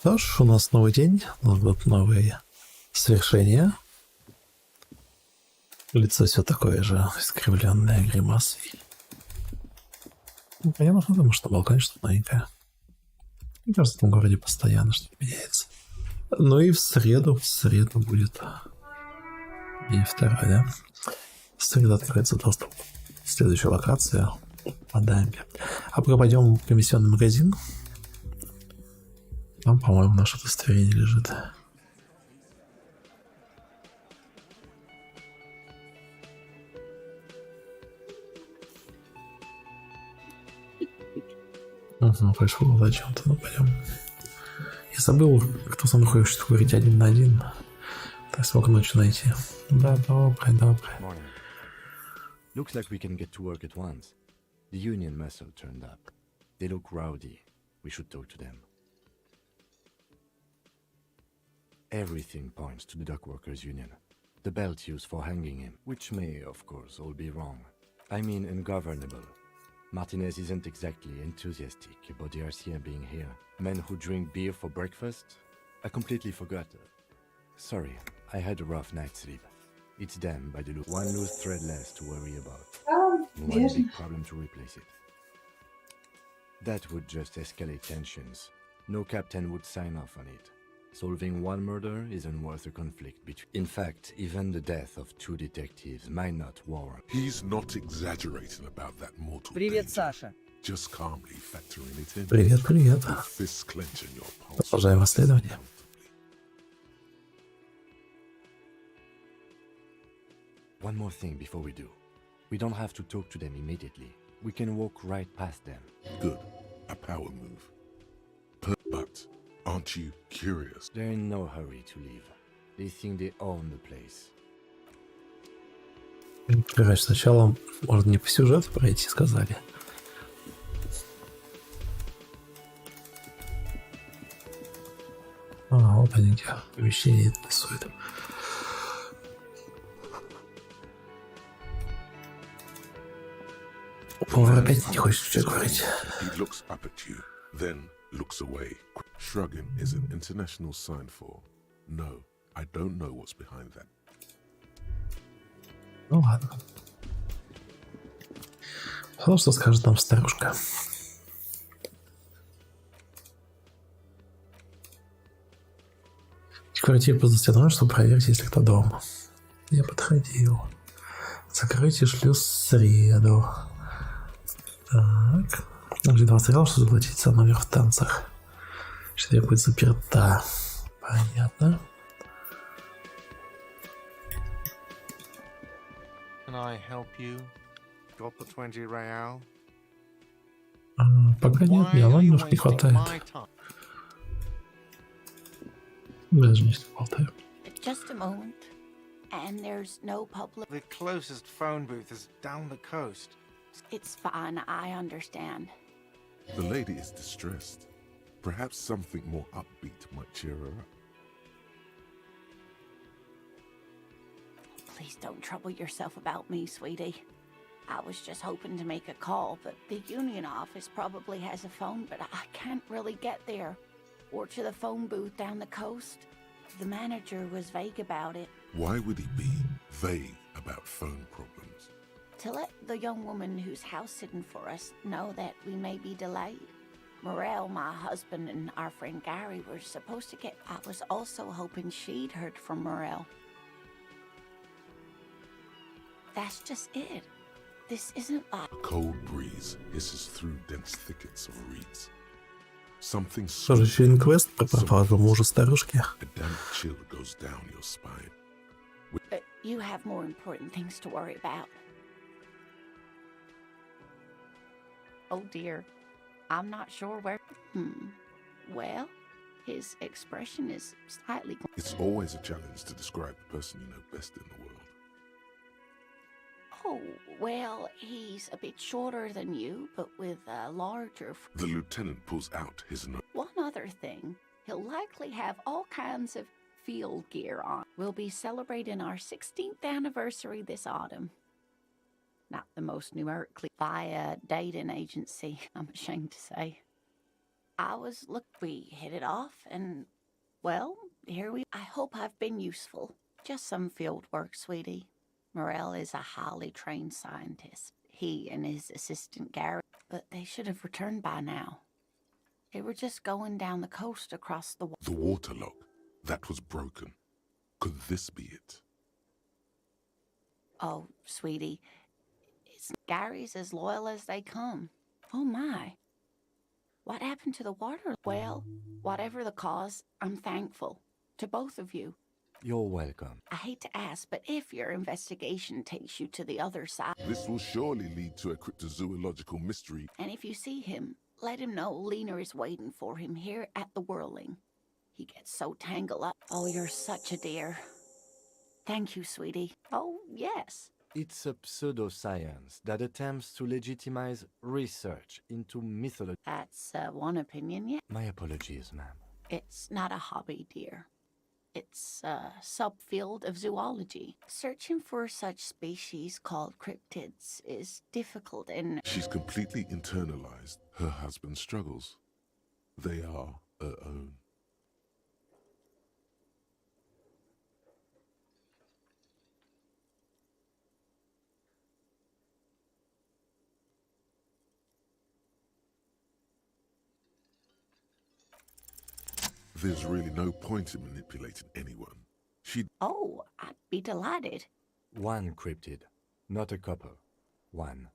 Что ж, у нас новый день, у нас будут новые свершения. Лицо все такое же, искривленное гримасой. Понятно, потому что балкон что-то новенькое. Мне кажется, в этом городе постоянно что-то меняется. Ну и в среду будет день второй, да? В среду откроется доступ в следующую локацию по дамбе. А пока пойдем в комиссионный магазин. Там, по-моему, наше удостоверение лежит. Угу, пошел зачем-то, ну пойдем. Я забыл, кто со мной хочет говорить один на один. Так смог ночью найти. Да, доброе. Looks like we can get to work at once. The union must have turned up. They look rowdy. We should talk to them. Everything points to the dock workers union. The belt used for hanging him, which may, of course, all be wrong. I mean ungovernable. Martinez isn't exactly enthusiastic about the RCM being here. Men who drink beer for breakfast? I completely forgot. Sorry, I had a rough night's sleep. It's them by the look. One loose thread less to worry about. And one big problem to replace it. That would just escalate tensions. No captain would sign off on it. Solving one murder isn't worth a conflict between. In fact, even the death of two detectives might not warrant. He's not exaggerating about that mortal Привет, danger. Саша. Just calmly factoring it in. Привет. Fists clenching your pulse. Продолжаем расследование. One more thing before we do. We don't have to talk to them immediately. We can walk right past them. Good. A power move. But aren't you curious? They're in no hurry to leave. They think they own the place. Короче, сначала можно не по сюжету пройти, сказали. Вот они где помещение рисуют. Повар опять не хочет ничего говорить. He looks up at you, then looks away. Shrugging is an international sign for no, I don't know what's behind that. Ну ладно. Что скажет нам старушка? Квартиру за стеной, чтобы проверить, есть ли кто дома. Я подходил. Закройте шлюз в среду. Так. Где-то сказал, что заплатить за номер в танцах. Что будет заперта. Понятно. Can I help you? Got the 20 real? Пока нет, мне немножко не хватает. Даже не болтаю. Just a moment. And there's no public. The closest phone booth is down the coast. It's fine, I understand. The lady is distressed. Perhaps something more upbeat might cheer her up. Please don't trouble yourself about me, sweetie. I was just hoping to make a call, but the union office probably has a phone, but I can't really get there. Or to the phone booth down the coast. The manager was vague about it. Why would he be vague about phone problems? To let the young woman who's house sitting for us know that we may be delayed. Morel, my husband, and our friend Gary were supposed to get. I was also hoping she'd heard from Morel. That's just it. This isn't like. A cold breeze hisses through dense thickets of reeds. Something Тоже еще один квест по мужу старушки. A damp chill goes down your spine. You have more important things to worry about. Oh dear. I'm not sure where. Well, his expression is slightly. It's always a challenge to describe the person you know best in the world. Oh, well, he's a bit shorter than you, but with a larger. The lieutenant pulls out his note. One other thing, he'll likely have all kinds of field gear on. We'll be celebrating our 16th anniversary this autumn. Not the most numerically by a dating agency, I'm ashamed to say. we hit it off, and, well, here we... I hope I've been useful. Just some field work, sweetie. Morel is a highly trained scientist. He and his assistant Gary, but they should have returned by now. They were just going down the coast across the... The water lock. That was broken. Could this be it? Oh, sweetie, Gary's as loyal as they come. Oh my. What happened to the water? Well, whatever the cause, I'm thankful. To both of you. You're welcome. I hate to ask, but if your investigation takes you to the other side... This will surely lead to a cryptozoological mystery. And if you see him, let him know Lena is waiting for him here at the Whirling. He gets so tangled up. Oh, you're such a dear. Thank you, sweetie. Oh, yes. It's a pseudoscience that attempts to legitimize research into mythology. That's one opinion, yeah. My apologies, ma'am. It's not a hobby, dear. It's a subfield of zoology. Searching for such species called cryptids is difficult and... She's completely internalized her husband's struggles. They are her own. There's really no point in manipulating anyone. Oh, I'd be delighted. One cryptid, not a couple. One.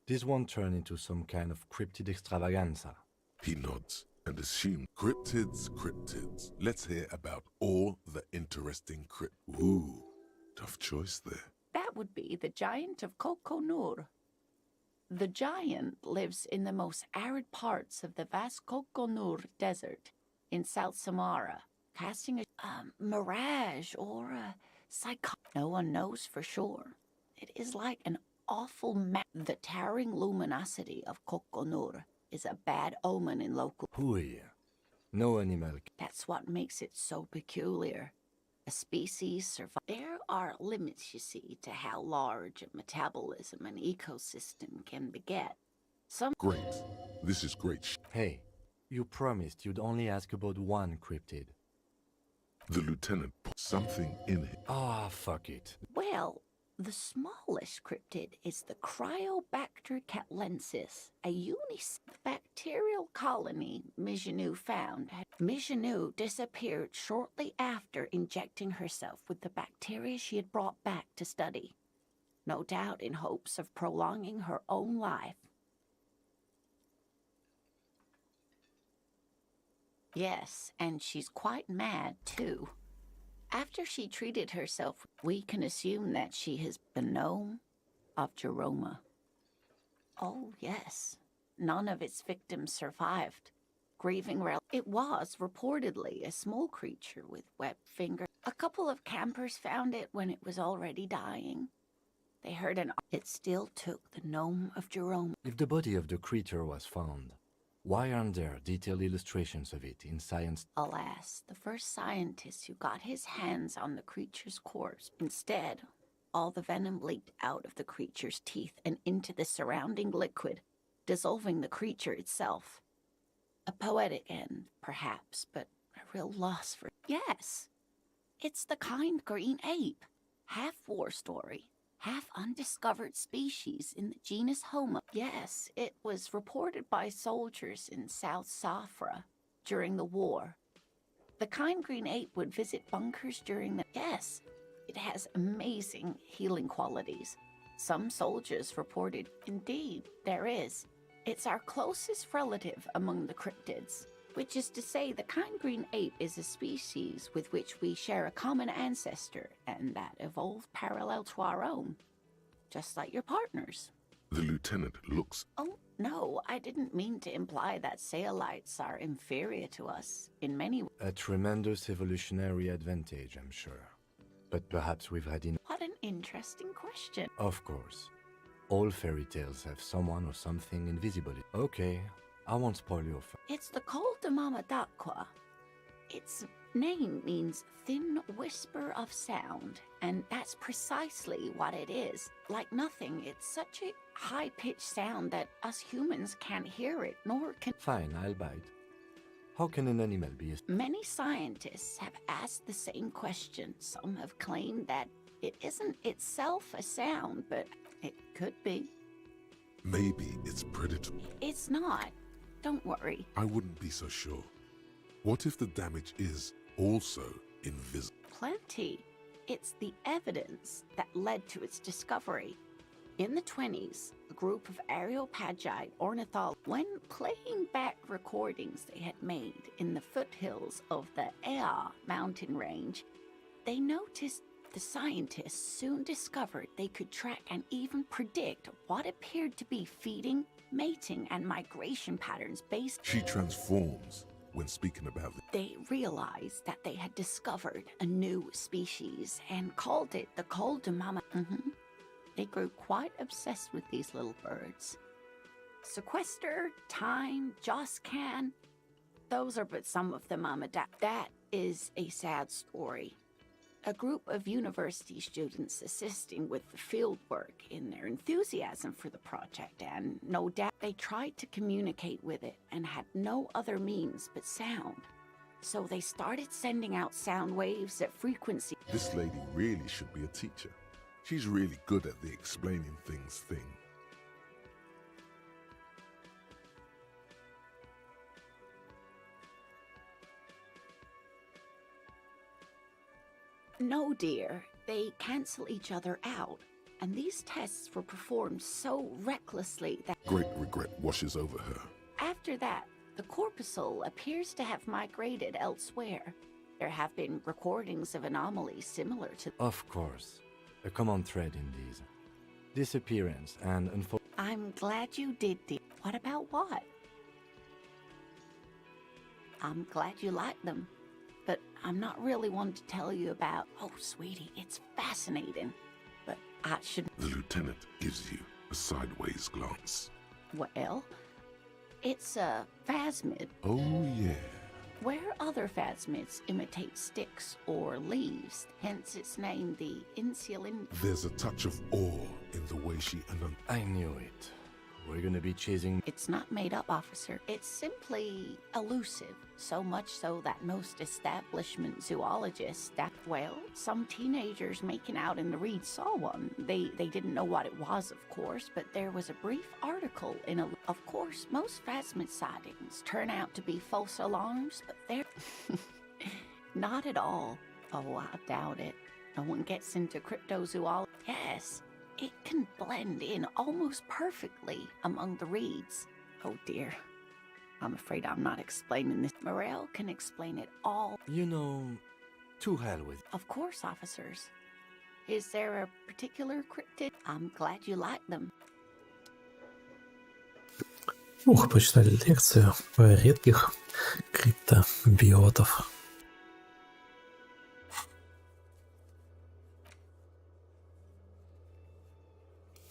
This won't turn into some kind of cryptid extravaganza. He nods and assumes cryptids. Let's hear about all the interesting Ooh, tough choice there. That would be the giant of Coconur. The giant lives in the most arid parts of the vast Coconur Desert in South Samara, casting a mirage or a no one knows for sure. It is like an awful The towering luminosity of Coconur is a bad omen in local... Hui. No animal. That's what makes it so peculiar. A species survive. There are limits, you see, to how large a metabolism an ecosystem can beget. Great. This is great. Hey. You promised you'd only ask about one cryptid. The lieutenant put something in it. Ah, fuck it. Well, the smallest cryptid is the Cryobacter catlensis, a bacterial colony Migenou found. Migenou disappeared shortly after injecting herself with the bacteria she had brought back to study, no doubt in hopes of prolonging her own life. Yes, and she's quite mad, too. After she treated herself, we can assume that she has been gnome of Jeroma. Oh, yes. None of its victims survived. Grieving it was reportedly a small creature with webbed fingers. A couple of campers found it when it was already dying. They heard it still took the gnome of Jeroma. If the body of the creature was found, why aren't there detailed illustrations of it in science? Alas, the first scientist who got his hands on the creature's corpse. Instead, all the venom leaked out of the creature's teeth and into the surrounding liquid, dissolving the creature itself. A poetic end, perhaps, but a real loss for... Yes, it's the kind green ape. Half war story. Half undiscovered species in the genus Homo. Yes, it was reported by soldiers in South Safra during the war. The kind green ape would visit bunkers during the... Yes, it has amazing healing qualities. Some soldiers reported, indeed, there is. It's our closest relative among the cryptids, which is to say the kind green ape is a species with which we share a common ancestor and that evolved parallel to our own, just like your partners. The lieutenant looks... Oh, no, I didn't mean to imply that Saelites are inferior to us in many ways. A tremendous evolutionary advantage, I'm sure. But perhaps we've had enough. What an interesting question. Of course. All fairy tales have someone or something invisible. Okay, I won't spoil your fun. It's the Col de Mama d'Aqua. Its name means thin whisper of sound, and that's precisely what it is. Like nothing, it's such a high-pitched sound that us humans can't hear it, nor can... Fine, I'll bite. How can an animal be a... Many scientists have asked the same question. Some have claimed that it isn't itself a sound, but it could be. Maybe it's predatory. It's not. Don't worry. I wouldn't be so sure. What if the damage is also invisible? Plenty. It's the evidence that led to its discovery. In the 20s, a group of Areopagi ornithologists, when playing back recordings they had made in the foothills of the Ea mountain range, they noticed the scientists soon discovered they could track and even predict what appeared to be feeding, mating, and migration patterns based. She transforms when speaking about it. They realized that they had discovered a new species and called it the Coldamama. They grew quite obsessed with these little birds. Sequester, Time, Joscan, those are but some of the mama. That is a sad story. A group of university students assisting with the field work in their enthusiasm for the project, and no doubt they tried to communicate with it and had no other means but sound. So they started sending out sound waves at frequency. This lady really should be a teacher. She's really good at the explaining things thing. No, dear, they cancel each other out. And these tests were performed so recklessly that Great regret washes over her. after that, the corpuscle appears to have migrated elsewhere. There have been recordings of anomalies similar to... Of course. A common thread in these. Disappearance and I'm glad you did, dear. What about what? I'm glad you like them. But I'm not really one to tell you about... Oh, sweetie, it's fascinating. But I should... The lieutenant gives you a sideways glance. Well, it's a phasmid. Oh, yeah. Where other phasmids imitate sticks or leaves, hence its name, the insulin. There's a touch of awe in the way she I knew it. We're gonna be chasing... It's not made up, officer. It's simply elusive. So much so that most establishment zoologists well, some teenagers making out in the reeds saw one. They didn't know what it was, of course, but there was a brief article in a... Of course, most phasmid sightings turn out to be false alarms, but they're... Not at all. Oh, I doubt it. No one gets into cryptozoology. Yes. It can blend in almost perfectly among the reeds. Oh dear. I'm afraid I'm not explaining this. Morel can explain it all. You know, to hell with... Of course, officers. Is there a particular cryptid? I'm glad you like them. Ух, почитали лекцию по редких криптобиотов.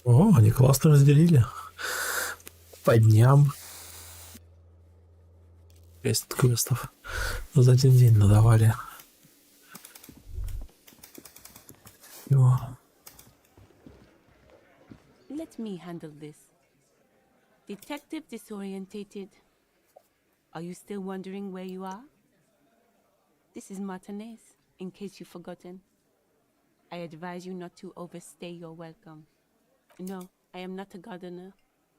О, они классно разделили. По дням. 6 квестов за один день надавали. Его. Let me handle this. Detective disorientated. Are you still wondering where you are? This is Martinez, in case you've forgotten. I advise you not to overstay your welcome. No, I am not a gardener.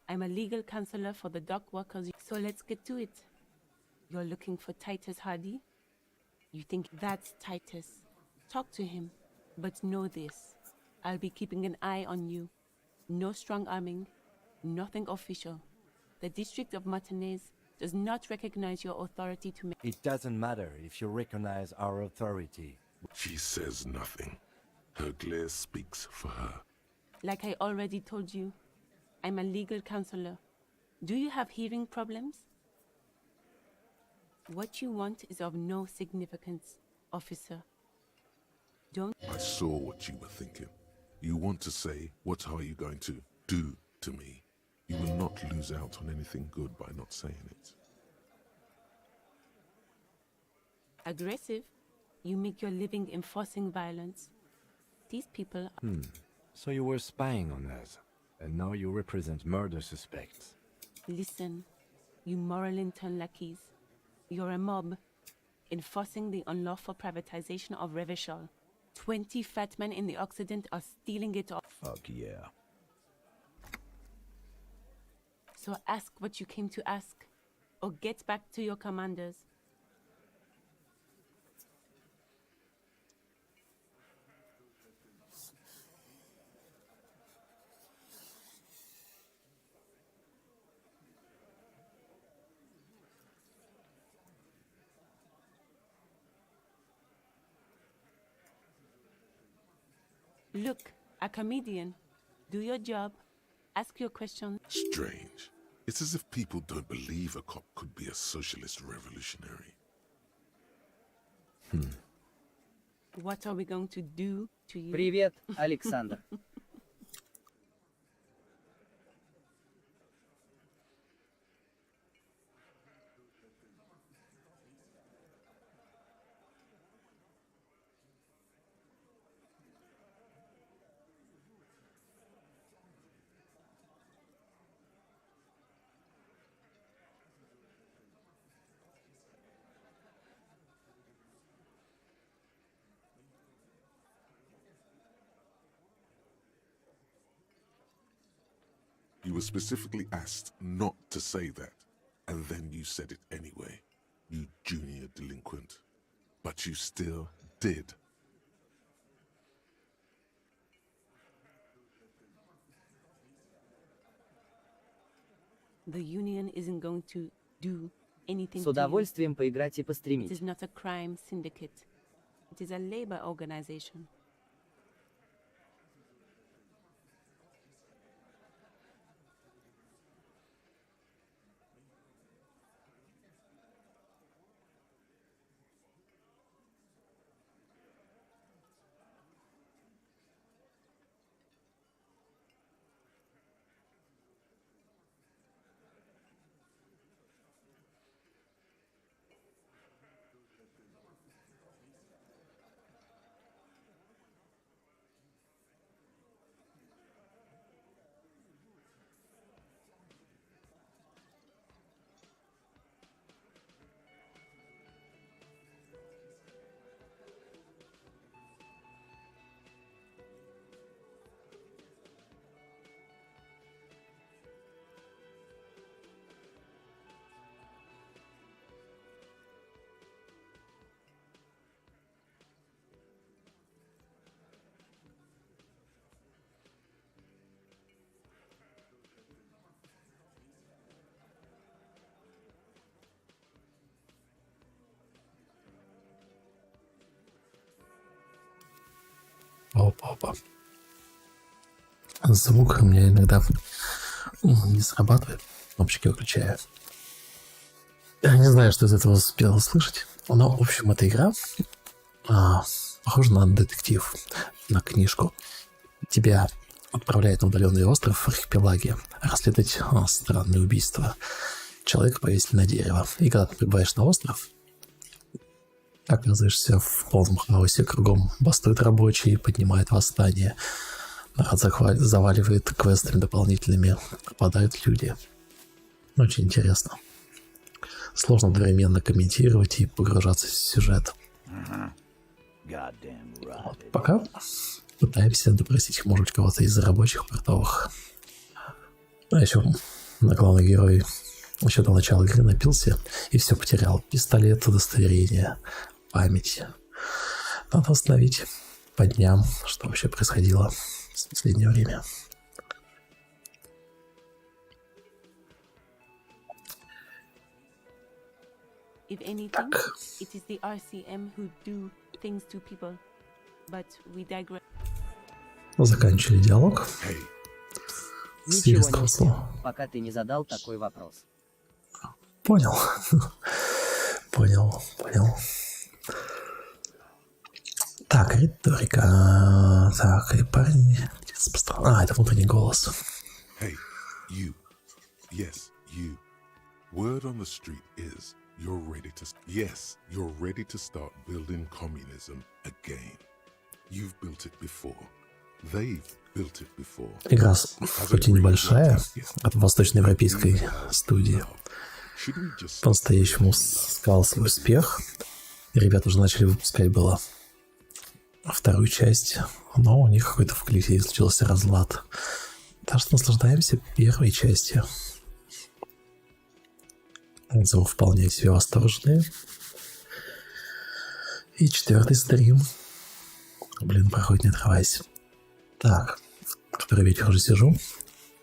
I'm a legal counselor for the dock workers. So let's get to it. You're looking for Titus Hardy? You think that's Titus? Talk to him. But know this. I'll be keeping an eye on you. No strong arming. Nothing official. The District of Martinez does not recognize your authority to make... It doesn't matter if you recognize our authority. She says nothing. Her glare speaks for her. Like I already told you, I'm a legal counselor. Do you have hearing problems? What you want is of no significance, officer. Don't... I saw what you were thinking. You want to say, what are you going to do to me? You will not lose out on anything good by not saying it. Aggressive? You make your living enforcing violence. These people... So you were spying on us, and now you represent murder suspects. Listen, you moral intern lackeys. you're a mob enforcing the unlawful privatization of Revachol. 20 fat men in the Occident are stealing it all. Fuck yeah. So ask what you came to ask, or get back to your commanders. Look, a comedian. Do your job. Ask your questions. Strange. It's as if people don't believe a cop could be a socialist revolutionary. What are we going to do to you? Привет, Александр. You were specifically asked not to say that, and then you said it anyway, you junior delinquent. But you still did. The union isn't going to do anything С to you. удовольствием поиграть и It постримить. is not a crime syndicate. It is a labor organization. Опа-опа. Звук у меня иногда не срабатывает. Кнопочки выключаю. Я не знаю, что из этого успел услышать. Но, в общем, эта игра похожа на детектив, на книжку. Тебя отправляют на удаленный остров в архипелаге расследовать странные убийства. Человека повесили на дерево. И когда ты прибываешь на остров, оказываешься в полном хаосе. Кругом бастуют рабочие, поднимают восстание. Народ заваливает квестами дополнительными. Пропадают люди. Очень интересно. Сложно одновременно комментировать и погружаться в сюжет. Вот пока пытаемся допросить, может быть, кого-то из рабочих портовых. А еще на главный герой еще до начала игры напился и все потерял. Пистолет, удостоверение, память. Надо восстановить по дням, что вообще происходило в последнее время. If anything, it is the RCM who do things to people. But we digress. Заканчивали диалог. С Ничего не юристского успел, слова. пока ты не задал такой вопрос. Понял. Понял. Так, риторика. Так, и парень. Это внутренний голос. Hey, you. Yes, you. Word on the street is you're ready to start building communism again. You've built it before. They've built it before. Игра хоть и небольшая, от восточноевропейской студии, Should we just по-настоящему сказал свой успех. Ребята уже начали выпускать было вторую часть, но у них какой-то в коллективе случился разлад. Так что наслаждаемся первой частью. Отзывы вполне себе восторженные. И 4-й стрим. Блин, проходит не отрывайся. Так, который вечер уже сижу.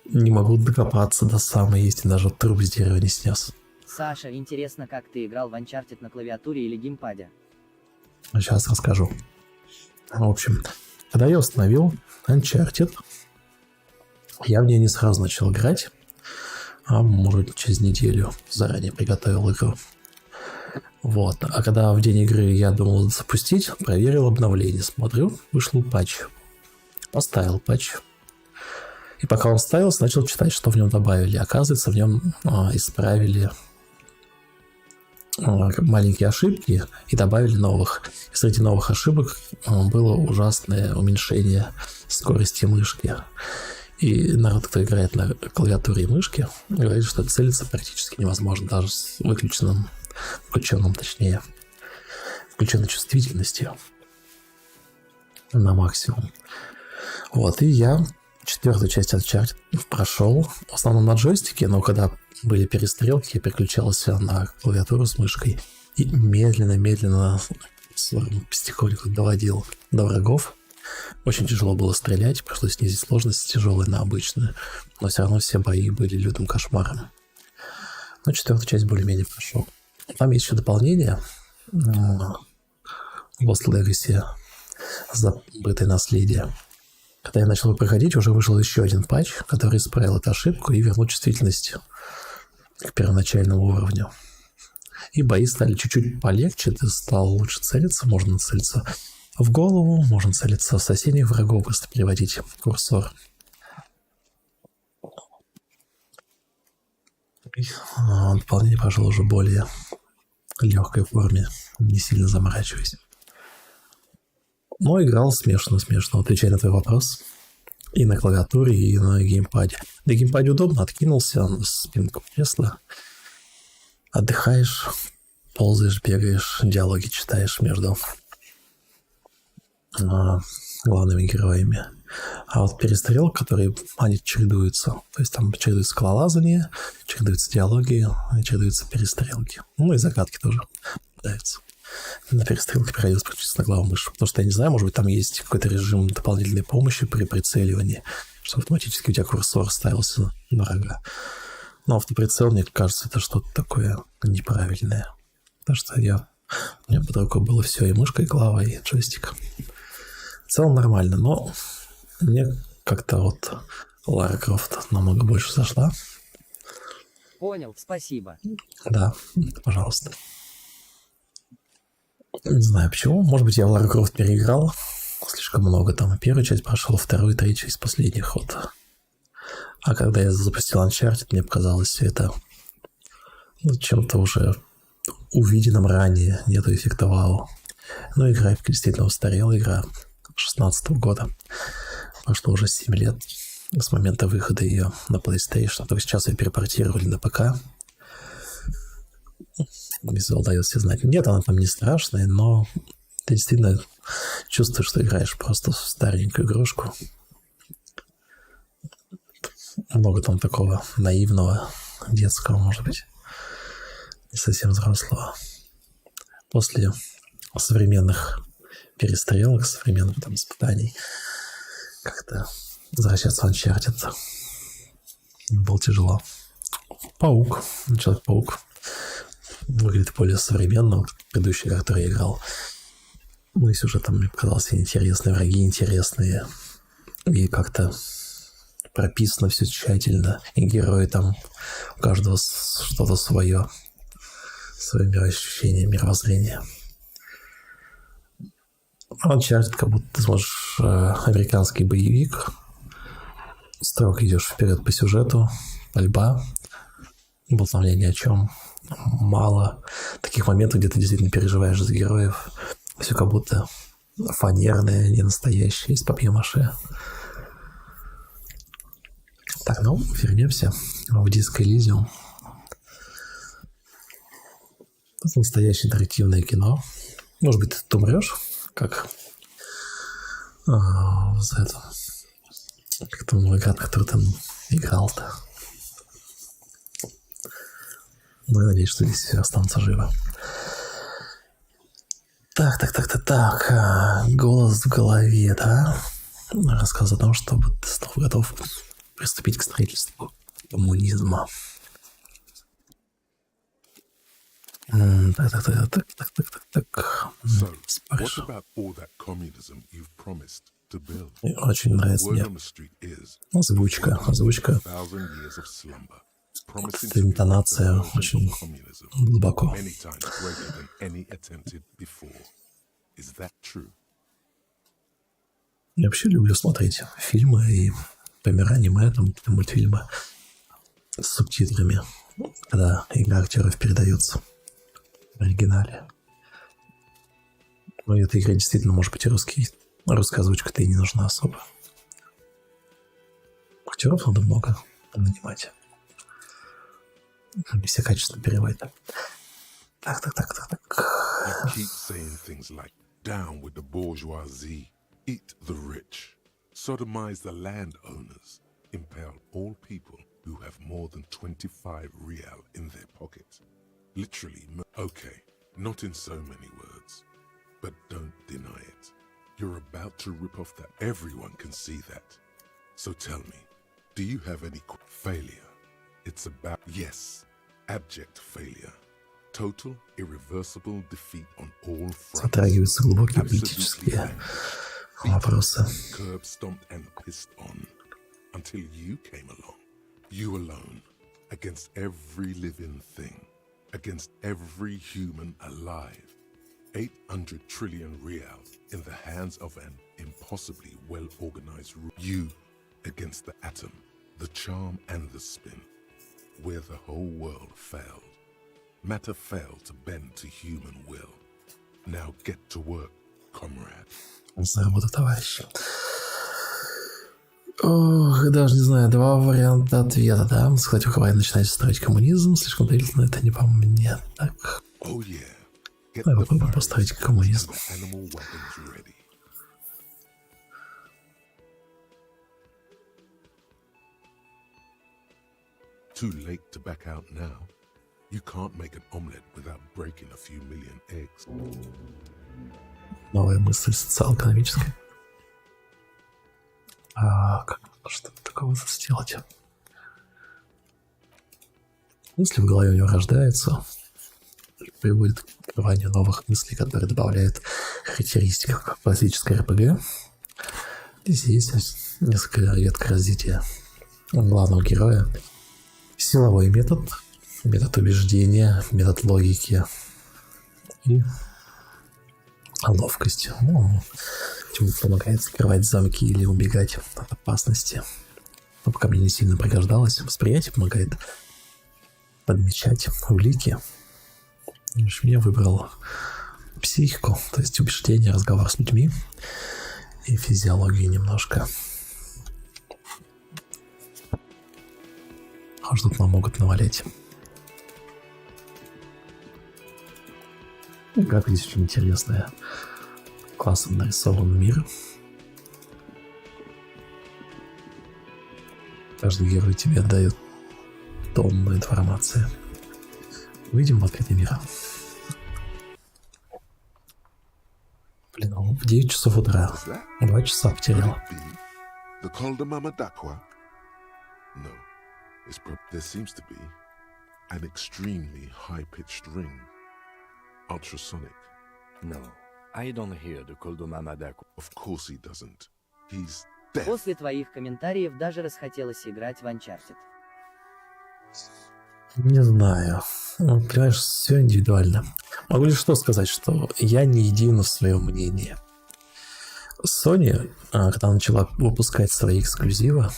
Не могу докопаться до самой истины, даже труп с дерева не снес. Саша, интересно, как ты играл в Uncharted на клавиатуре или геймпаде? Сейчас расскажу. В общем, когда я установил Uncharted, я в нее не сразу начал играть, а может через неделю заранее приготовил игру. Вот. А когда в день игры я думал запустить, проверил обновление. Смотрю, вышел патч. Поставил патч. И пока он ставился, начал читать, что в нем добавили. Оказывается, в нем исправили маленькие ошибки и добавили новых. И среди новых ошибок было ужасное уменьшение скорости мышки. И народ, кто играет на клавиатуре и мышке, говорит, что целиться практически невозможно, даже с включенной чувствительностью на максимум. Вот, и я 4-ю часть Uncharted прошел, в основном на джойстике, но когда были перестрелки, я переключался на клавиатуру с мышкой и медленно потихоньку доводил до врагов. Очень тяжело было стрелять, пришлось снизить сложность с тяжелой на обычную, но все равно все бои были лютым кошмаром. Но 4-ю часть более-менее прошел. Там есть еще дополнение Lost Legacy, забытое наследие. Когда я начал проходить, уже вышел еще один патч, который исправил эту ошибку и вернул чувствительность к первоначальному уровню. И бои стали чуть-чуть полегче, ты стал лучше целиться, можно целиться в голову, можно целиться в соседних врагов, просто переводить курсор. Дополнение прошел уже более легкой форме, не сильно заморачиваясь. Но играл смешно, отвечая на твой вопрос. И на клавиатуре, и на геймпаде. На геймпаде удобно, откинулся на спинку кресла. Отдыхаешь, ползаешь, бегаешь, диалоги читаешь между главными героями. А вот перестрелки, которые они чередуются. То есть там чередуется скалолазание, чередуются диалоги, чередуются перестрелки. Ну и загадки тоже попадаются. На перестрелке приходилось включиться на главу мыши. Потому что я не знаю, может быть, там есть какой-то режим дополнительной помощи при прицеливании, что автоматически у тебя курсор ставился на врага. Но автоприцел, мне кажется, это что-то такое неправильное. Потому что у меня под рукой было все, и мышка, и глава, и джойстик. В целом нормально, но мне как-то вот Лара Крофт намного больше зашла. Понял, спасибо. Да, пожалуйста. Не знаю почему. Может быть, я в Лару Крофт переиграл. Слишком много там. Первую часть прошел, вторую, третью из последних. Вот. А когда я запустил Uncharted, мне показалось все это чем-то уже увиденным ранее. Нету эффекта вау. Но игра действительно устарела. Игра 2016 года. Прошло уже 7 лет с момента выхода ее на PlayStation. Только сейчас ее перепортировали на ПК. Визуал дает все знать. Нет, она там не страшная, но ты действительно чувствуешь, что играешь просто в старенькую игрушку. Много там такого наивного, детского, может быть, не совсем взрослого. После современных перестрелок, современных там испытаний, как-то возвращаться в Uncharted было тяжело. Паук, Человек-паук выглядит более современно, предыдущий, который я играл. Ну и сюжет там мне показался интересный, враги интересные. И как-то прописано все тщательно. И герои там, у каждого что-то свое. Свое мироощущение, мировоззрение. Uncharted, как будто ты сможешь американский боевик. Строго идешь вперед по сюжету. Пальба. Болтовня ни о чем. Мало таких моментов, где ты действительно переживаешь за героев. Все как будто фанерное, не настоящее, из папье-маше. Так, ну, вернемся в диск Elysium. Это настоящее интерактивное кино. Может быть, ты умрешь, как за это. Как там игра, который там играл-то. Ну, я надеюсь, что здесь все останутся живы. Так. Голос в голове, да? Рассказ о том, чтобы ты стал готов приступить к строительству коммунизма. Так. So, what about all that communism you've promised to build? Очень нравится мне Word on the street is озвучка. 1,000 years of slumber, promising to Интонация build the очень version of communism глубоко. many times greater than any attempted before. Is that true? Я вообще люблю смотреть фильмы и например, аниме, там, мультфильмы с субтитрами, когда игра актеров передается в оригинале. Но эта игра действительно может быть и русская озвучка-то и не нужна особо. Актеров надо много нанимать. Не все качественно переводят. Так. You keep saying things like, down with the bourgeoisie, eat the rich, sodomize the landowners, impale all people who have more than 25 real in their pocket. Literally, okay, not in so many words, but don't deny it. You're about to rip off that. Everyone can see that. So tell me, do you have any failure? It's about, yes, abject failure. Total, irreversible defeat on all fronts. Затрагиваются глубокие политические вопросы. Curb stomped and pissed on until you came along. You alone, against every living thing, against every human alive. 800 trillion real in the hands of an impossibly well-organized you against the atom, the charm and the spin, where the whole world failed. Matter failed to bend to human will. Now get to work, comrade. За работу, товарищи. Ох, даже не знаю, два варианта ответа, да? Сказать, вы начинаете строить коммунизм, слишком длительно, это не по мне. Так. Oh yeah. Давай попробуем построить коммунизм. Too late to back out now. You can't make an omelette without breaking a few million eggs. Новая мысль социал-экономическая. Как что-то такого сделать? Мысли в голове у него рождаются, приводит к открыванию новых мыслей, которые добавляют характеристики классической РПГ. Здесь есть несколько веток развития главного героя. Силовой метод, метод убеждения, метод логики и ловкость. Этим помогает закрывать замки или убегать от опасности. Но пока мне не сильно пригождалось. Восприятие помогает подмечать улики. В общем, я выбрал психику, то есть убеждение, разговор с людьми и физиологию немножко. Что тут нам могут навалять? Как здесь очень интересная. Классно нарисован мир. Каждый герой тебе дает тонну информации. Выйдем в открытый мир. Блин, в 9 часов утра. 2 часа потерял. No, there seems to be an extremely high-pitched ring. Ultrasonic. No, I don't hear the Koldomamadaku. Of course he doesn't. He's deaf. После твоих комментариев даже расхотелось играть в Uncharted. Не знаю. Понимаешь, все индивидуально. Могу лишь что сказать, что я не един в своем мнении. Sony, когда начала выпускать свои эксклюзивы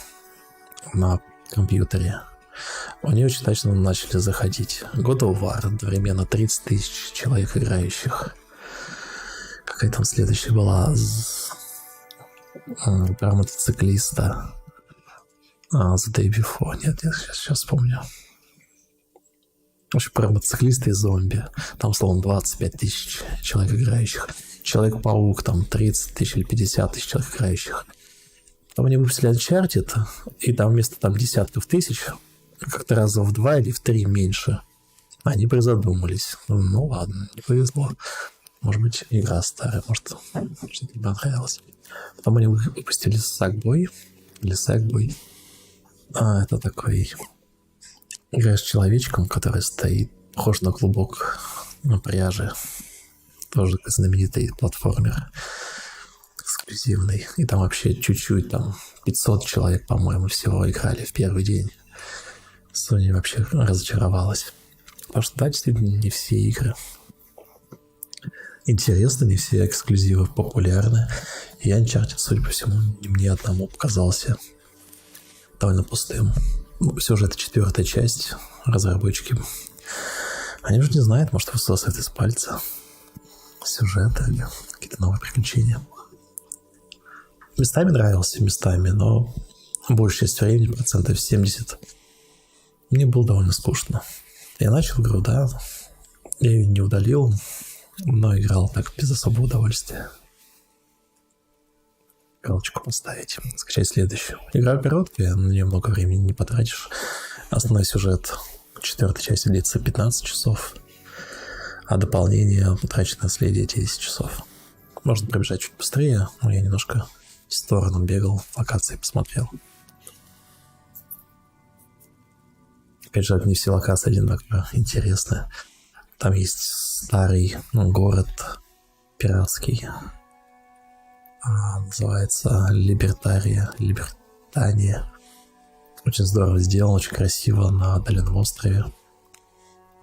на компьютере, они очень точно начали заходить. God of War, одновременно 30 тысяч человек играющих. Какая там следующая была? Про мотоциклиста. The Day Before. Нет, я сейчас вспомню. В общем, про мотоциклисты и зомби. Там, словно, 25 тысяч человек играющих. Человек-паук, там 30 тысяч или 50 тысяч человек играющих. Потом они выпустили Uncharted, и там вместо там десятков тысяч, как-то раза в 2 или в 3 меньше. Они призадумались. Ну ладно, не повезло. Может быть, игра старая, может, что-то не понравилось. Потом они выпустили Sackboy или Sackboy. Это такой... Играешь человечком, который стоит, похож на клубок на пряже. Тоже знаменитый платформер. Эксклюзивный. И там вообще чуть-чуть, там 500 человек, по-моему, всего играли в первый день. Sony вообще разочаровалась. Потому что, да, действительно, не все игры интересны, не все эксклюзивы популярны. И Uncharted, судя по всему, мне одному показался довольно пустым. Сюжет — 4-я часть. Разработчики, они же не знают, может, высасывают из пальца сюжет или какие-то новые приключения. Местами нравился, местами, но большая часть времени, 70%, мне было довольно скучно. Я начал игру, да, я ее не удалил, но играл так без особого удовольствия. Галочку поставить, скачать следующую. Игра короткая, на нее много времени не потратишь. Основной сюжет 4-й части длится 15 часов, а дополнение «Утраченное наследие» 10 часов. Можно пробежать чуть быстрее, но я немножко в сторону бегал, локации посмотрел. Опять же, не все локации одинаково интересны. Там есть старый город пиратский. Называется Либертания. Очень здорово сделано, очень красиво на отдаленном острове.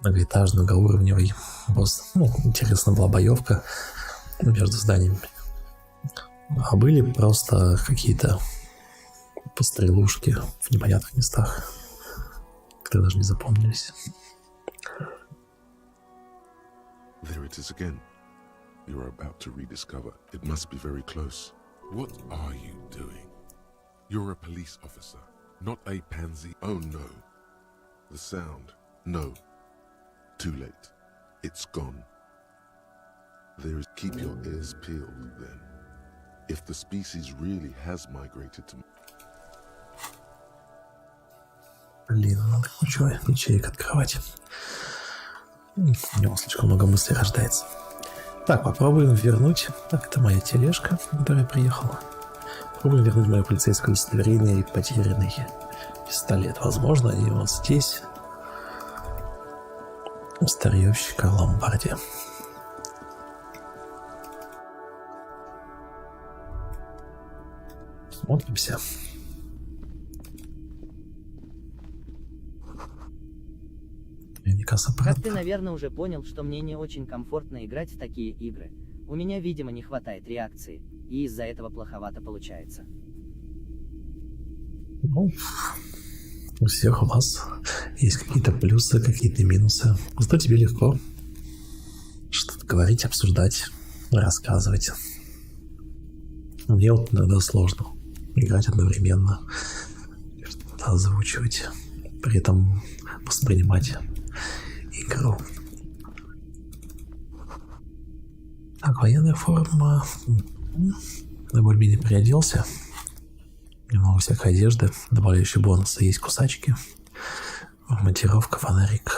Многоэтажный, многоуровневый. Интересно была боевка между зданиями. А были просто какие-то пострелушки в непонятных местах, которые даже не запомнились. There it is again. You are about to rediscover. It must be very close. What are you doing? You're a police officer, not a pansy. Oh no. The sound. No. Too late. It's gone. There is... Keep your ears peeled then. If the species really has migrated to... Блин, надо кучу ячеек открывать. У него слишком много мыслей рождается. Так, попробуем вернуть. Так, это моя тележка, на которой я приехал. Попробуем вернуть мое полицейское удостоверение и потерянный пистолет. Возможно, они вот здесь. У старьевщика в ломбарде. Смотримся. Как ты, наверное, уже понял, что мне не очень комфортно играть в такие игры. У меня, видимо, не хватает реакции, и из-за этого плоховато получается. Ну, у всех у вас есть какие-то плюсы, какие-то минусы. Зато тебе легко что-то говорить, обсуждать, рассказывать. Мне вот иногда сложно играть одновременно, что-то озвучивать, при этом воспринимать игру. Так, военная форма. Я более-менее переоделся. Немного всякой одежды. Добавляющие бонусы. Есть кусачки. Монтировка, фонарик.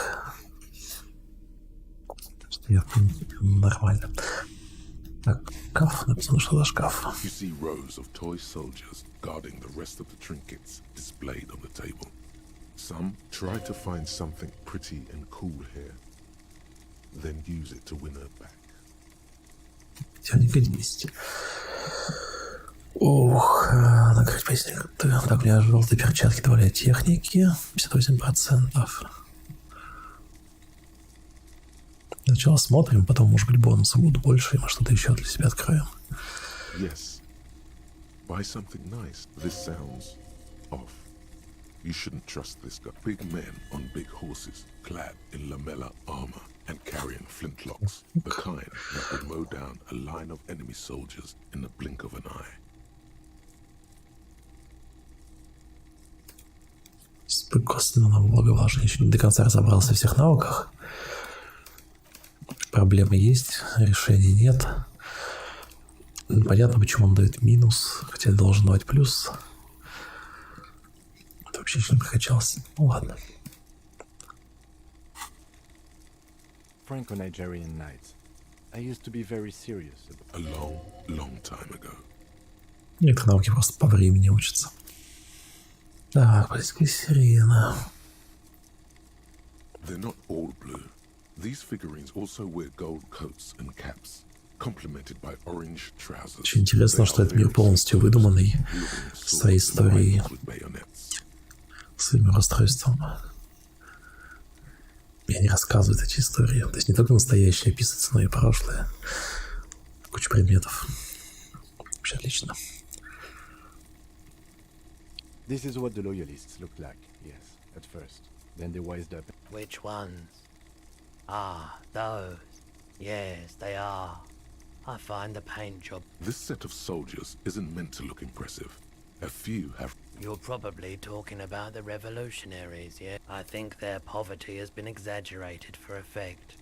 Так что я, в принципе, нормально. Так, шкаф. Написано, что за шкаф. You see rows of toy soldiers guarding the rest of the trinkets displayed on the table. Some try to find something pretty and cool here, then use it to win her back. Техника 10. Ух, накрыть поясник. Так, у меня желтые перчатки добавляют техники. 58%. Сначала смотрим, потом, может быть, бонусы будут больше, и мы что-то еще для себя откроем. Yes. Buy something nice. This sounds off. You shouldn't trust this guy. Big men on big horses, clad in lamella armor and carrying flintlocks, the kind that would mow down a line of enemy soldiers in the blink of an eye. Способы косвенного влаговлажения. Еще не до конца разобрался во всех навыках. Проблемы есть, решений нет. Понятно, почему он дает минус, хотя должен давать плюс. Это вообще еще не прокачался. Ну ладно. Franco-Nigerian nights. I used to be very serious about... A long, long time ago. Некоторые навыки просто по времени учатся. Так, полицейская сирена. They're not all blue. These figurines also wear gold coats and caps, complemented by orange trousers. Очень интересно, что этот мир полностью выдуманный своей историей, своим расстройством. И они рассказывают эти истории. То есть не только настоящее описывается, но и прошлое. Куча предметов. Вообще отлично. This is what the loyalists looked like, yes, at first. Then they wised up. Which ones? Ah, those. Yes, they are. I find the paint job. This set of soldiers isn't meant to look impressive. A few have... You're probably talking about the revolutionaries, yeah? I think their poverty has been exaggerated for effect.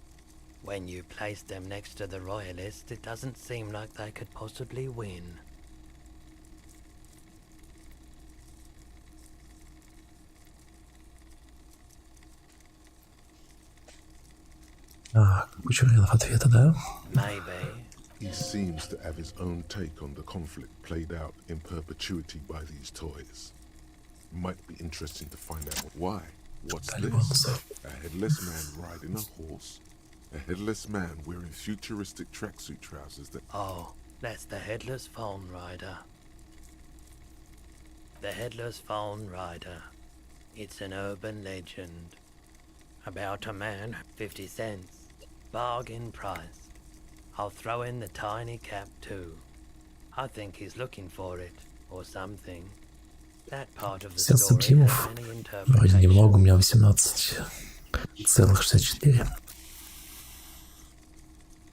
When you place them next to the royalists, it doesn't seem like they could possibly win. Куча вариантов ответа, да? Maybe. He seems to have his own take on the conflict played out in perpetuity by these toys. Might be interesting to find out why. What's this? A headless man riding a horse? A headless man wearing futuristic tracksuit trousers that... Oh, that's the Headless Phone Rider. The Headless Phone Rider. It's an urban legend. About a man, 50 cents. Bargain price. I'll throw in the tiny cap too. I think he's looking for it, or something. That part of the story has many Вроде немного, у interpretations. меня 18,64.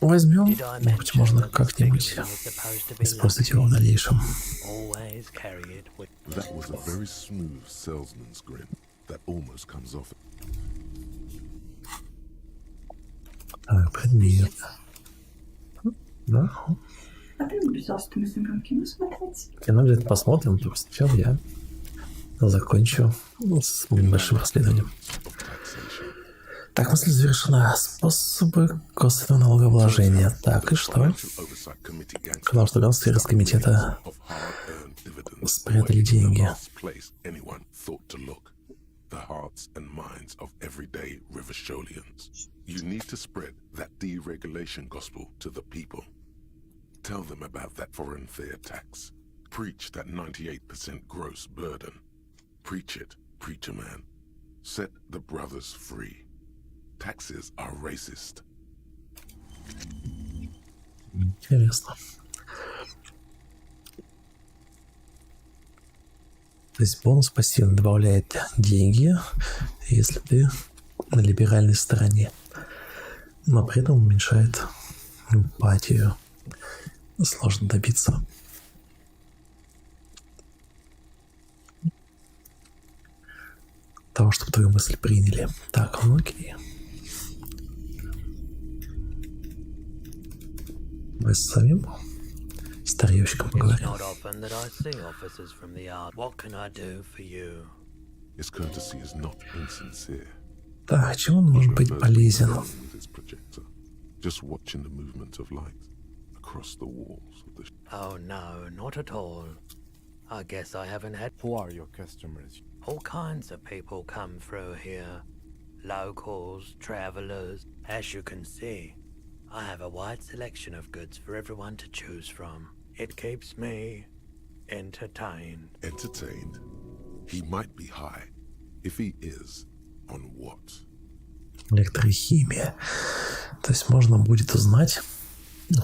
Возьмем, Did I может быть, mention можно that this как-нибудь figurine is supposed to be использовать его в lucky? дальнейшем. Always carry it with. That was a very smooth salesman's grin that almost comes off. Так, предмет. Да. А ты будешь завтра на кино смотреть? Кино обязательно посмотрим, только сначала я закончу с небольшим расследованием. Так, мысль завершена. Способы косвенного налогообложения. Так, и что? Сказал, что Государственный комитета спрятали деньги. The hearts and minds of everyday Rivisholians. You need to spread that deregulation gospel to the people. Tell them about that foreign fair tax. Preach that 98% gross burden. Preach it, preacher man. Set the brothers free. Taxes are racist. Интересно. То есть бонус пассивно добавляет деньги, если ты на либеральной стороне, но при этом уменьшает эмпатию. Сложно добиться. Того, чтобы твою мысль приняли. Так, ну окей. Мы с самим старьевщиком It's поговорим. not often that I see officers from the yard. What can I do for you? His courtesy is not insincere. Так, чем он может быть полезен? With his projector, just watching the movement of light across the walls of the... Oh no, not at all. I guess I haven't had. Who are your customers? All kinds of people come through here. Locals, travelers. As you can see, I have a wide selection of goods for everyone to choose from. It keeps me entertained. Entertained? He might be high. If he is, on what? Электрохимия. То есть можно будет узнать,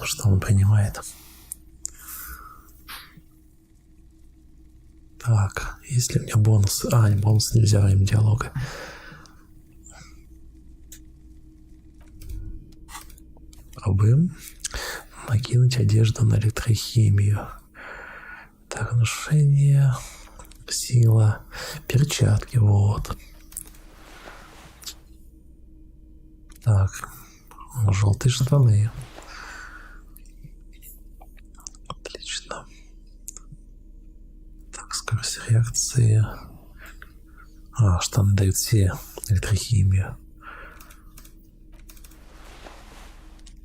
что он принимает. Так, есть ли у меня бонусы? Бонусы нельзя во время диалога. Пробуем накинуть одежду на электрохимию. Так, внушение, Сила. Перчатки, вот. Так. Желтые штаны. Отлично. Так, скорость реакции. Штаны дают все электрохимию.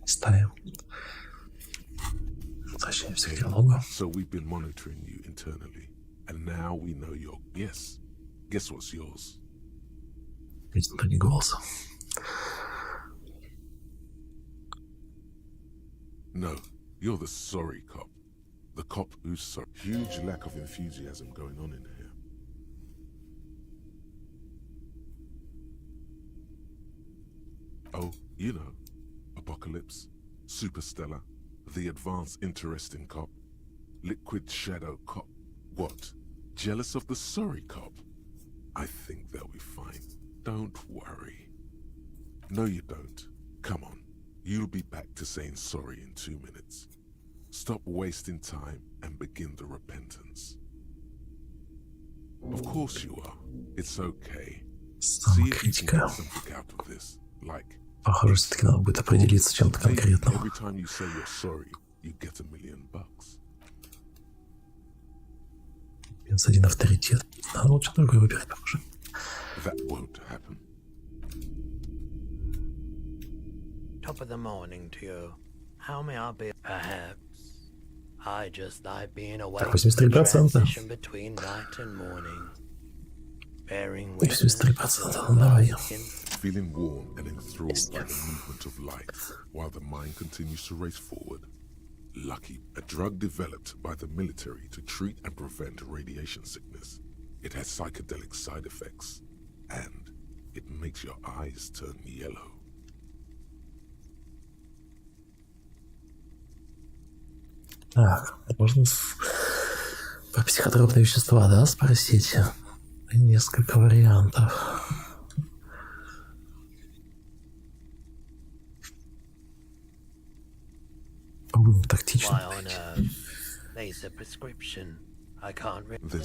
Ставим. Возвращаемся к диалогу. So we've been monitoring you internally, and now we know your yes. Guess what's yours? Не голос. No, you're the sorry cop. The cop who's sorry. Huge lack of enthusiasm going on in here. Oh, you know, Apocalypse, Superstellar, the advanced interesting cop, Liquid Shadow cop. What? Jealous of the sorry cop? I think they'll be fine. Don't worry. No, you don't. Come on. You'll be back to saying sorry in 2 minutes. Stop wasting time and begin the repentance. Of course you are. It's okay. See if you can get something out of this. Like, похоже, все-таки надо будет определиться чем-то конкретным. every time you say you're sorry, you get $1 million. Один авторитет. Надо лучше другой выбирать, похоже. That won't happen. Top of the morning to you. How may I be? Perhaps. I just like being away Так, from the 83%. transition between night and morning. Bearing witness to 83%, the ну давай. Feeling warm and enthralled by the movement of light while the mind continues to race forward. Lucky, a drug developed by the military to treat and prevent radiation sickness. It has psychedelic side effects, and it makes your eyes turn yellow. Так, можно про психотропные вещества, да, спросить? Несколько вариантов. Тактично. There's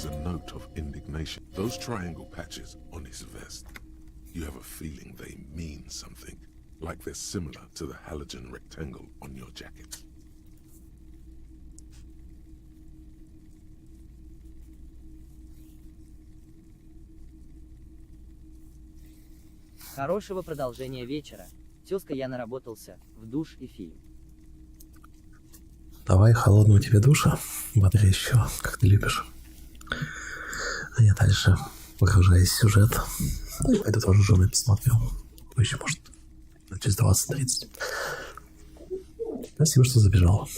a note of indignation. Those triangle patches on his vest. You have a feeling they mean something, like they're similar to the halogen rectangle on your jacket. Хорошего продолжения вечера. Тезка, я наработался. В душ и фильм. Давай холодного тебе душа, бодрящего, как ты любишь. А я дальше погружаюсь в сюжет. Ну, пойду тоже жены посмотрю. Еще, может, через 20-30. Спасибо, что забежал.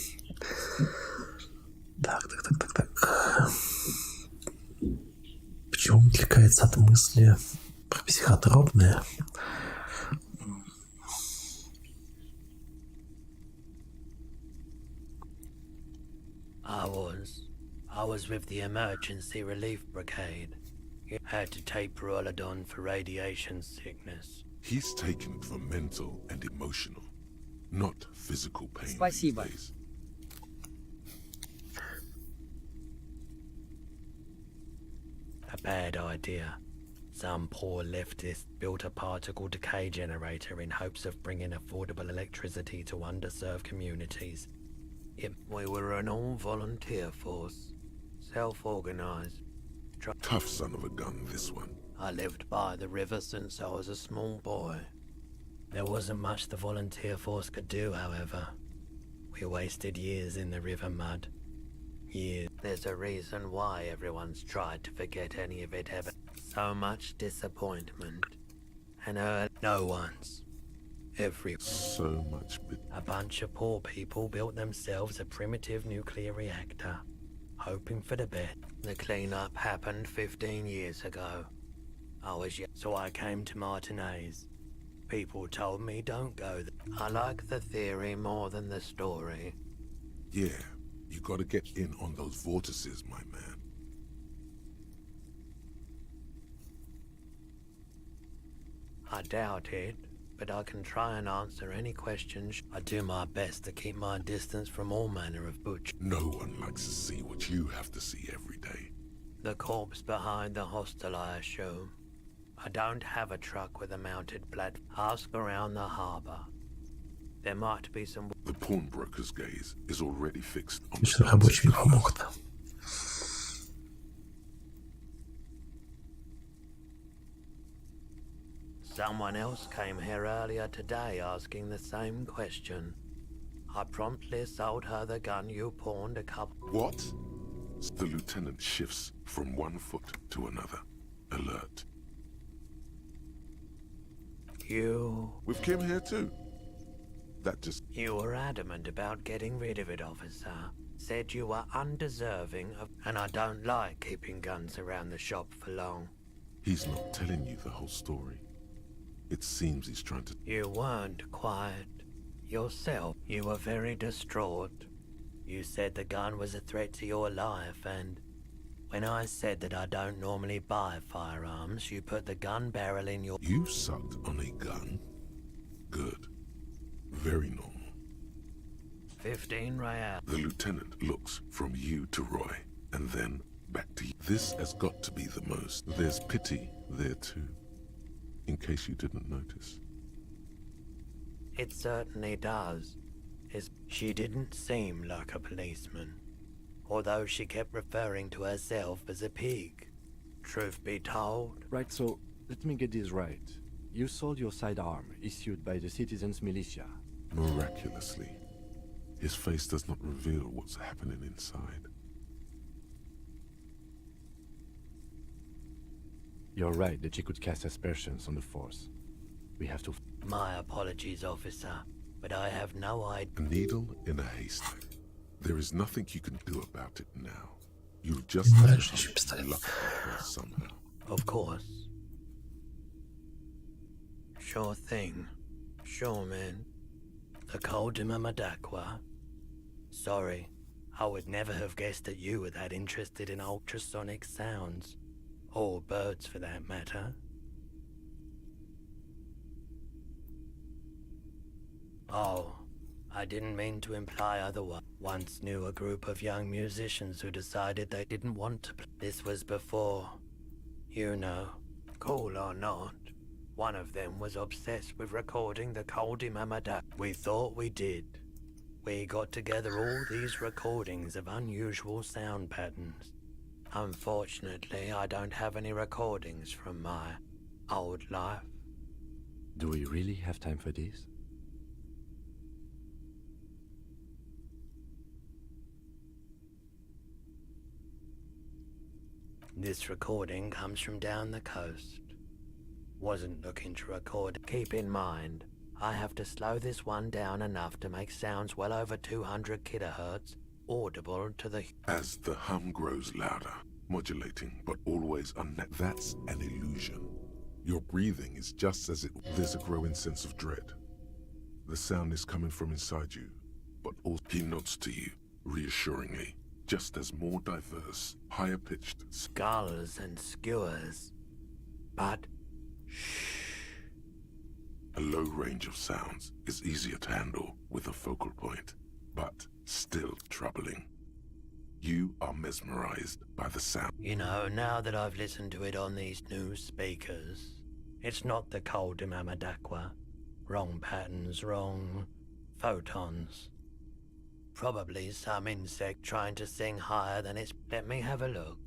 Так. Почему он отвлекается от мысли про психотропные? I was with the emergency relief brigade. You had to take Perolidon for radiation sickness. He's taken it for mental and emotional, not physical pain. Спасибо. These days. A bad idea. Some poor leftist built a particle decay generator in hopes of bringing affordable electricity to underserved communities. We were an all-volunteer force, self-organized. Tough son of a gun, this one. I lived by the river since I was a small boy. There wasn't much the volunteer force could do, however. We wasted years in the river mud. Years. There's a reason why everyone's tried to forget any of it ever. So much disappointment. And no one's. So much. A bunch of poor people built themselves a primitive nuclear reactor, hoping for the best. The cleanup happened 15 years ago. I was young, so I came to Martinez. People told me don't go there. I like the theory more than the story. Yeah, you gotta get in on those vortices, my man. I doubt it. But I can try and answer any questions. I do my best to keep my distance from all manner of butch. No one likes to see what you have to see every day. The corpse behind the hostel, I assume. I don't have a truck with a mounted platform. Ask around the harbour. There might be some... The pawnbroker's gaze is already fixed on Конечно, рабочий не помогут. Someone else came here earlier today asking the same question. I promptly sold her the gun you pawned a couple... What? The lieutenant shifts from one foot to another. Alert. We've came here too. That just... You were adamant about getting rid of it, officer. Said you were undeserving of... And I don't like keeping guns around the shop for long. He's not telling you the whole story. It seems he's trying to... You weren't quiet. Yourself, you were very distraught. You said the gun was a threat to your life, and when I said that I don't normally buy firearms, you put the gun barrel in your... You sucked on a gun? Good. Very normal. 15 real. The lieutenant looks from you to Roy, and then back to you. This has got to be the most. There's pity there too, in case you didn't notice. It certainly does. She didn't seem like a policeman, although she kept referring to herself as a pig. Truth be told. Right, so let me get this right. You sold your sidearm, issued by the citizens' militia. Miraculously, his face does not reveal what's happening inside. You're right that she could cast aspersions on the force. We have to... My apologies, officer, but I have no idea. A needle in a haystack. There is nothing you can do about it now. You've just have to luck her somehow. Of course. Sure thing. Sure, man. The Koldima Madakwa. Sorry, I would never have guessed that you were that interested in ultrasonic sounds. Or birds, for that matter. Oh, I didn't mean to imply otherwise. Once knew a group of young musicians who decided they didn't want to play. This was before, you know, cool or not. One of them was obsessed with recording the Koldi Mamadak. We thought we did. We got together all these recordings of unusual sound patterns. Unfortunately, I don't have any recordings from my old life. Do we really have time for this? This recording comes from down the coast. Wasn't looking to record. Keep in mind, I have to slow this one down enough to make sounds well over 200 kilohertz audible to the... As the hum grows louder, modulating, but always unnet. That's an illusion. Your breathing is just as it... There's a growing sense of dread. The sound is coming from inside you, but also... He nods to you, reassuringly, just as more diverse, higher-pitched... Skulls and skewers. But... A low range of sounds is easier to handle with a focal point, but still troubling. You are mesmerized by the sound. You know, now that I've listened to it on these new speakers, it's not the Koldi Mamadakwa. Wrong patterns, wrong photons. Probably some insect trying to sing higher than it's... Let me have a look.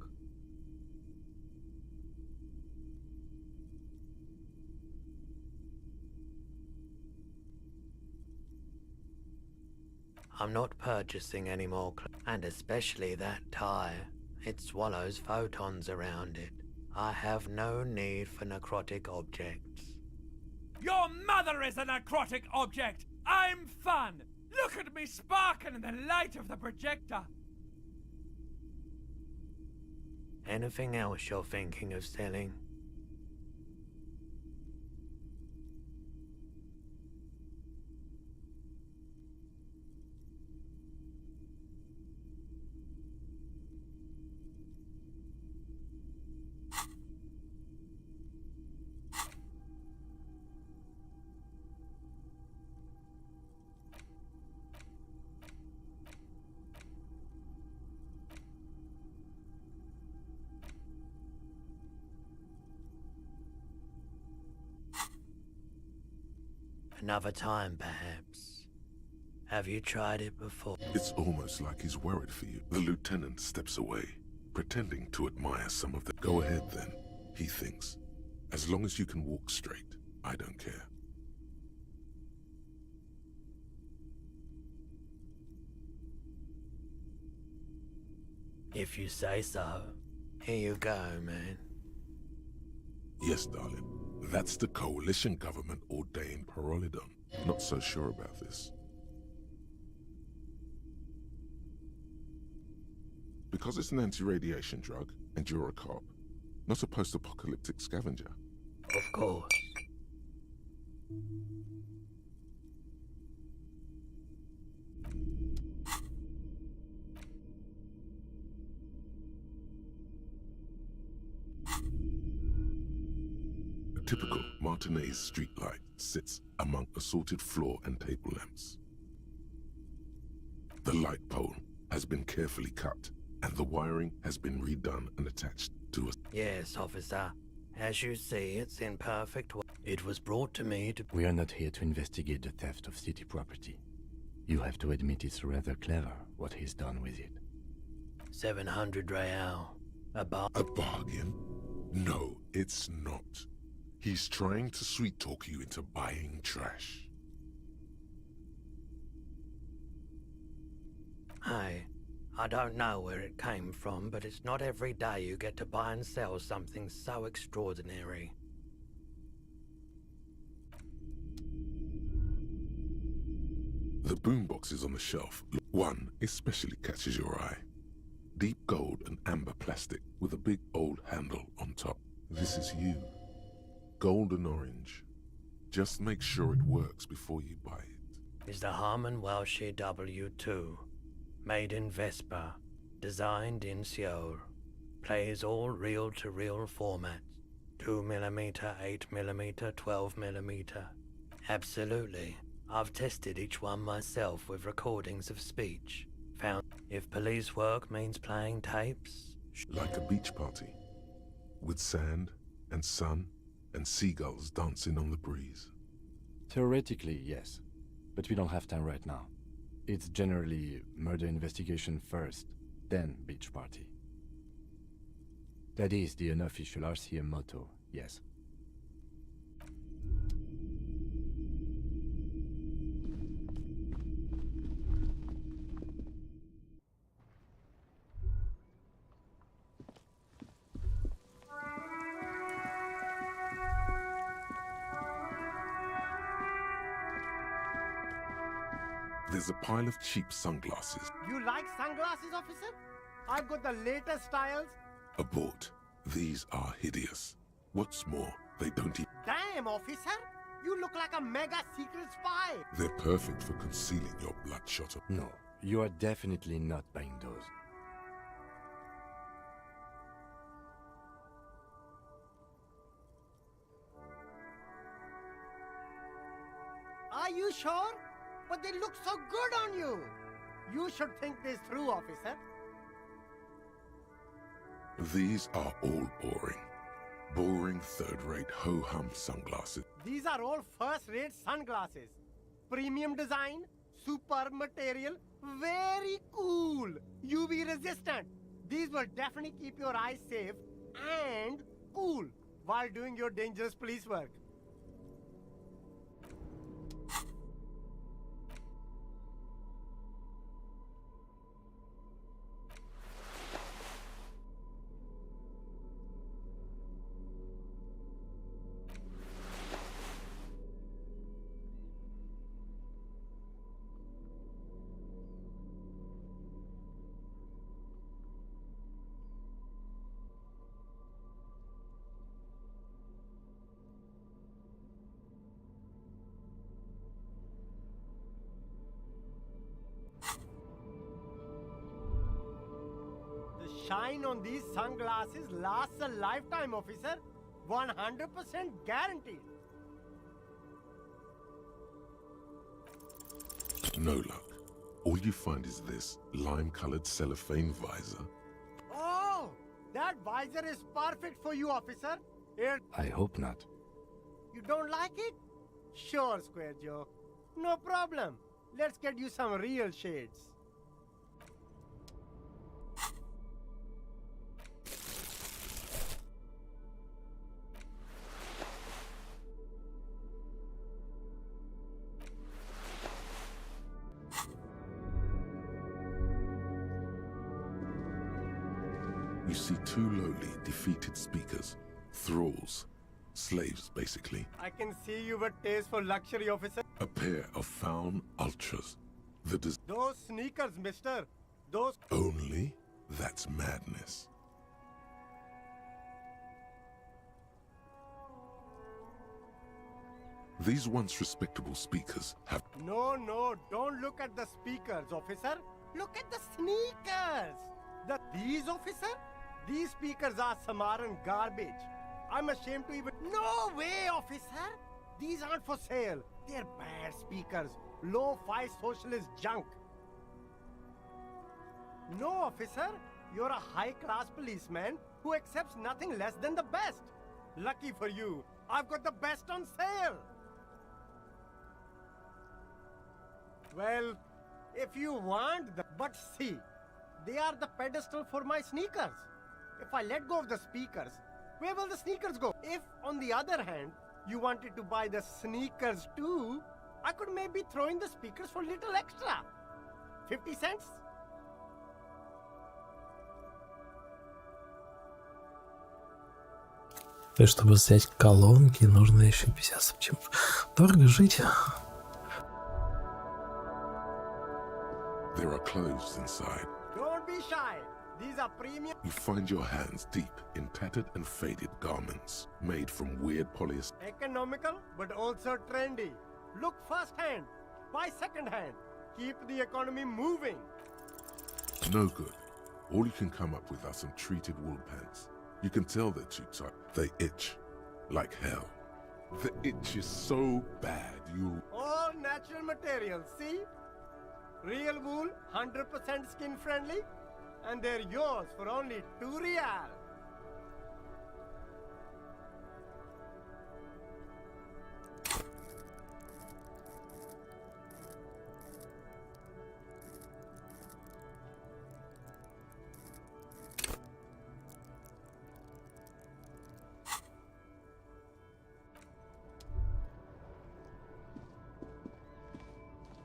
I'm not purchasing any more and especially that tie. It swallows photons around it. I have no need for necrotic objects. Your mother is a necrotic object! I'm fun! Look at me sparkle in the light of the projector! Anything else you're thinking of selling? Another time, perhaps. Have you tried it before? It's almost like he's worried for you. The lieutenant steps away, pretending to admire some of the... Go ahead then, he thinks. As long as you can walk straight, I don't care. If you say so. Here you go, man. Yes, darling. That's the coalition government ordained Parolidon. Not so sure about this. Because it's an anti-radiation drug, and you're a cop, not a post-apocalyptic scavenger. Of course. A typical Martinez streetlight sits among assorted floor and table lamps. The light pole has been carefully cut, and the wiring has been redone and attached to a... Yes, officer. As you see, it's in perfect way. It was brought to me to... We are not here to investigate the theft of city property. You have to admit it's rather clever what he's done with it. 700 real. A bargain? No, it's not. He's trying to sweet-talk you into buying trash. Hey, I don't know where it came from, but it's not every day you get to buy and sell something so extraordinary. The boomboxes on the shelf, one especially catches your eye. Deep gold and amber plastic with a big old handle on top. This is you. Golden orange. Just make sure it works before you buy it. Is the Harman Welshie W2. Made in Vespa. Designed in Seoul. Plays all reel-to-reel formats. 2mm, 8mm, 12mm. Absolutely. I've tested each one myself with recordings of speech. Found if police work means playing tapes... Like a beach party. With sand and sun and seagulls dancing on the breeze. Theoretically, yes. But we don't have time right now. It's generally murder investigation first, then beach party. That is the unofficial RCM motto, yes. There's a pile of cheap sunglasses. You like sunglasses, officer? I've got the latest styles. Abort. These are hideous. What's more, they don't even... Damn, officer! You look like a mega secret spy! They're perfect for concealing your bloodshot... No, you are definitely not buying those. Are you sure? But they look so good on you! You should think this through, officer. These are all boring. Boring third-rate ho-hum sunglasses. These are all first-rate sunglasses. Premium design, superb material, very cool. UV resistant. These will definitely keep your eyes safe and cool while doing your dangerous police work. Shine on these sunglasses lasts a lifetime, officer. 100% guaranteed. No luck. All you find is this lime-colored cellophane visor. Oh, that visor is perfect for you, officer. I hope not. You don't like it? Sure, Square Joe. No problem. Let's get you some real shades. You see two lowly, defeated speakers, thralls, slaves basically. I can see you have a taste for luxury, officer. A pair of found ultras. Those sneakers, mister. Those... Only? That's madness. These once respectable speakers have... No, don't look at the speakers, officer. Look at the sneakers. These, officer? These speakers are Samaran garbage. I'm ashamed to even... No way, officer! These aren't for sale. They're bad speakers. Low-fi socialist junk. No, officer. You're a high-class policeman who accepts nothing less than the best. Lucky for you, I've got the best on sale. Well, if you want the... But see, they are the pedestal for my sneakers. If I let go of the speakers, where will the sneakers go? If, on the other hand, you wanted to buy the sneakers too, I could maybe throw in the speakers for little extra. 50 cents? То есть, чтобы взять колонки, нужно еще 50 сантимов. Дорого жить. There are clothes inside. Don't be shy. These are premium. You find your hands deep in tattered and faded garments made from weird polyester. Economical, but also trendy. Look first hand, buy second hand. Keep the economy moving. No good. All you can come up with are some treated wool pants. You can tell they're too tight. They itch like hell. The itch is so bad you... All natural materials, see? Real wool, 100% skin friendly, and they're yours for only 2 real.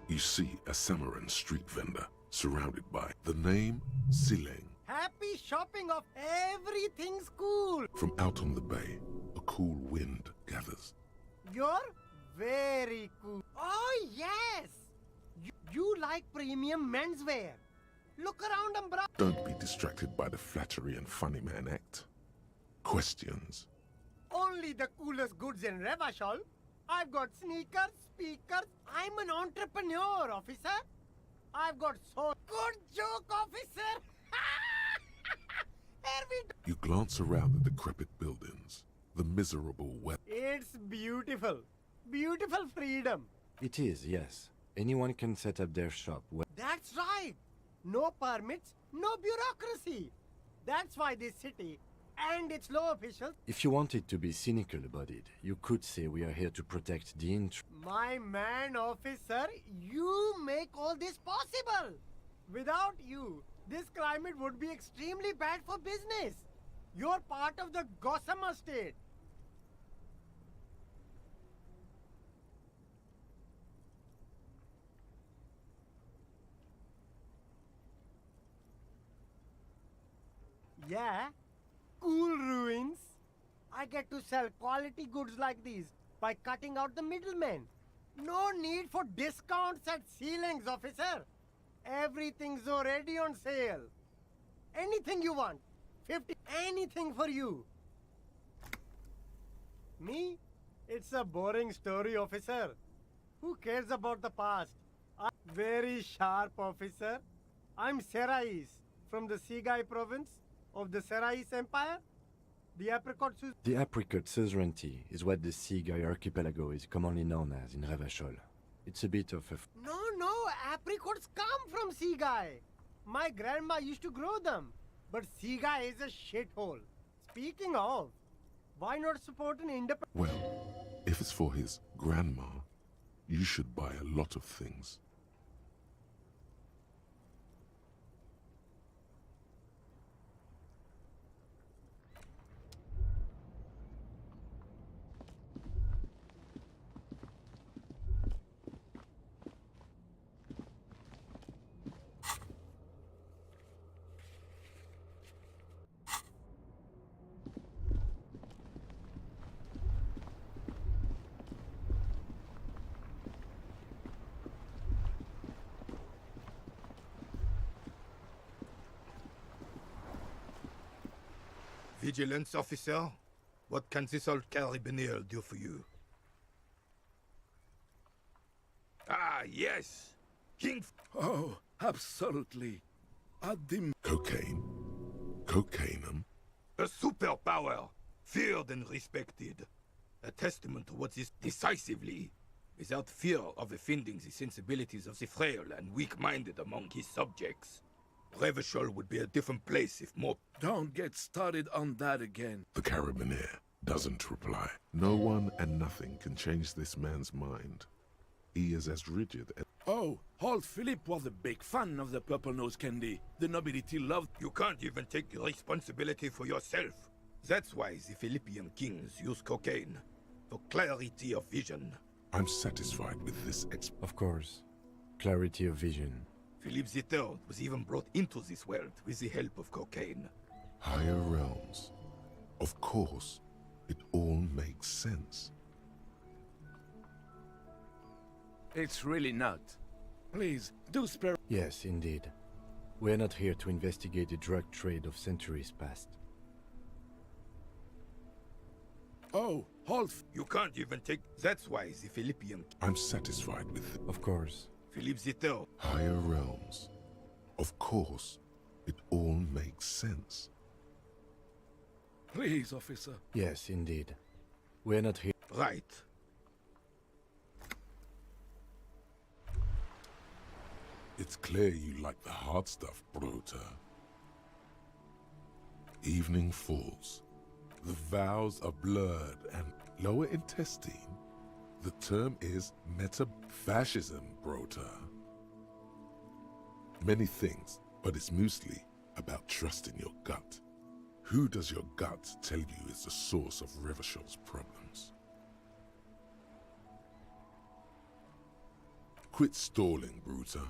You see a Samaran street vendor surrounded by the name Sileng. Happy shopping of everything's cool. From out on the bay, a cool wind gathers. You're very cool. Oh, yes. You like premium menswear. Look around, umbrella. Don't be distracted by the flattery and funny man act. Questions. Only the coolest goods in Revachol. I've got sneakers, speakers. I'm an entrepreneur, officer. I've got so... Good joke, officer. You glance around the decrepit buildings, the miserable weather. It's beautiful. Beautiful freedom. It is, yes. Anyone can set up their shop. That's right. No permits, no bureaucracy. That's why this city and its law officials... If you wanted to be cynical about it, you could say we are here to protect the interest. My man, officer, you make all this possible. Without you, this climate would be extremely bad for business. You're part of the Gossamer state. Yeah, cool ruins. I get to sell quality goods like these by cutting out the middlemen. No need for discounts at ceilings, officer. Everything's already on sale. Anything you want. 50, anything for you. Me? It's a boring story, officer. Who cares about the past? I'm very sharp, officer. I'm Serais from the Sigai province of the Serais Empire. The apricot suzerainty is what the Sigai archipelago is commonly known as in Revachol. It's a bit of a... No, apricots come from Sigai. My grandma used to grow them. But Sigai is a shithole. Speaking of, why not support an independent... Well, if it's for his grandma, You should buy a lot of things. Vigilance officer, what can this old carabiner do for you? Ah, yes! King... Oh, absolutely. Cocaine? Cocainum? A superpower, feared and respected. A testament to what is decisively, without fear of offending the sensibilities of the frail and weak-minded among his subjects. Revachol would be a different place if more... Don't get started on that again. The carabiner doesn't reply. No one and nothing can change this man's mind. He is as rigid as... Oh, old Philip was a big fan of the purple nose candy. The nobility loved... You can't even take responsibility for yourself. That's why the Philippian kings use cocaine. For clarity of vision. I'm satisfied with this Of course. Clarity of vision. Philip III was even brought into this world with the help of cocaine. Higher realms. Of course, it all makes sense. It's really not. Please, do spare... Yes, indeed. We're not here to investigate the drug trade of centuries past. Oh, hold... You can't even take... That's why the Philippian... I'm satisfied with... Of course. Philip III... Higher realms. Of course, it all makes sense. Please, officer. Yes, indeed. We're not here... Right. It's clear you like the hard stuff, Brota. Evening falls. The vowels are blurred and lower intestine. The term is meta-fascism, Brota. Many things, but it's mostly about trusting your gut. Who does your gut tell you is the source of Revachol's problems? Quit stalling, Bruta.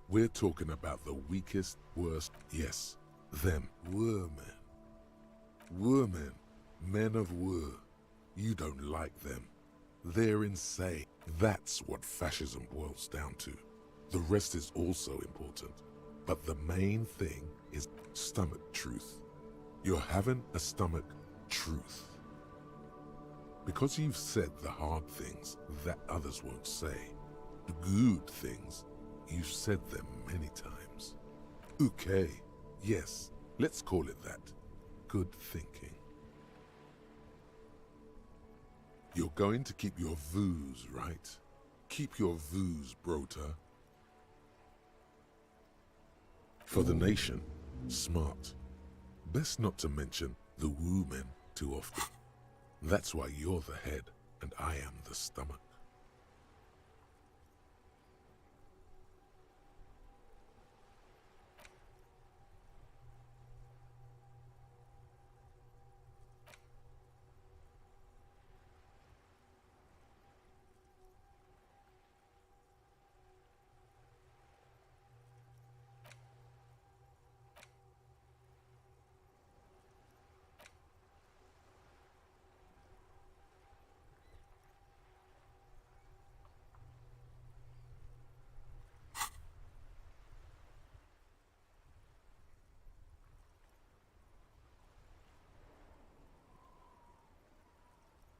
We're talking about the weakest, worst, yes, them, women. Women, men of war. You don't like them. They're insane. That's what fascism boils down to. The rest is also important. But the main thing is stomach truth. You're having a stomach truth. Because you've said the hard things that others won't say. The good things, you've said them many times. Okay, yes, let's call it that. Good thinking. You're going to keep your views, right? Keep your views, Brota. For the nation, smart. Best not to mention the women too often. That's why you're the head and I am the stomach.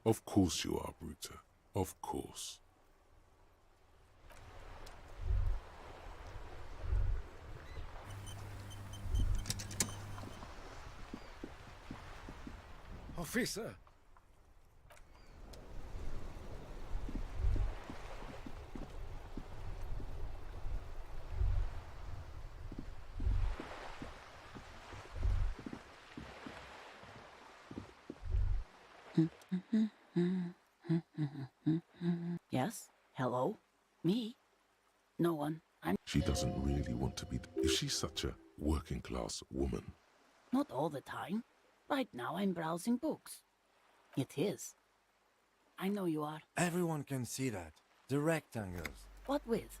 Of course you are, Bruta. Of course. Officer! Yes? Hello? Me? No one. She doesn't really want to be... Is she such a working-class woman? Not all the time. Right now I'm browsing books. It is. I know you are. Everyone can see that. The rectangles. What with?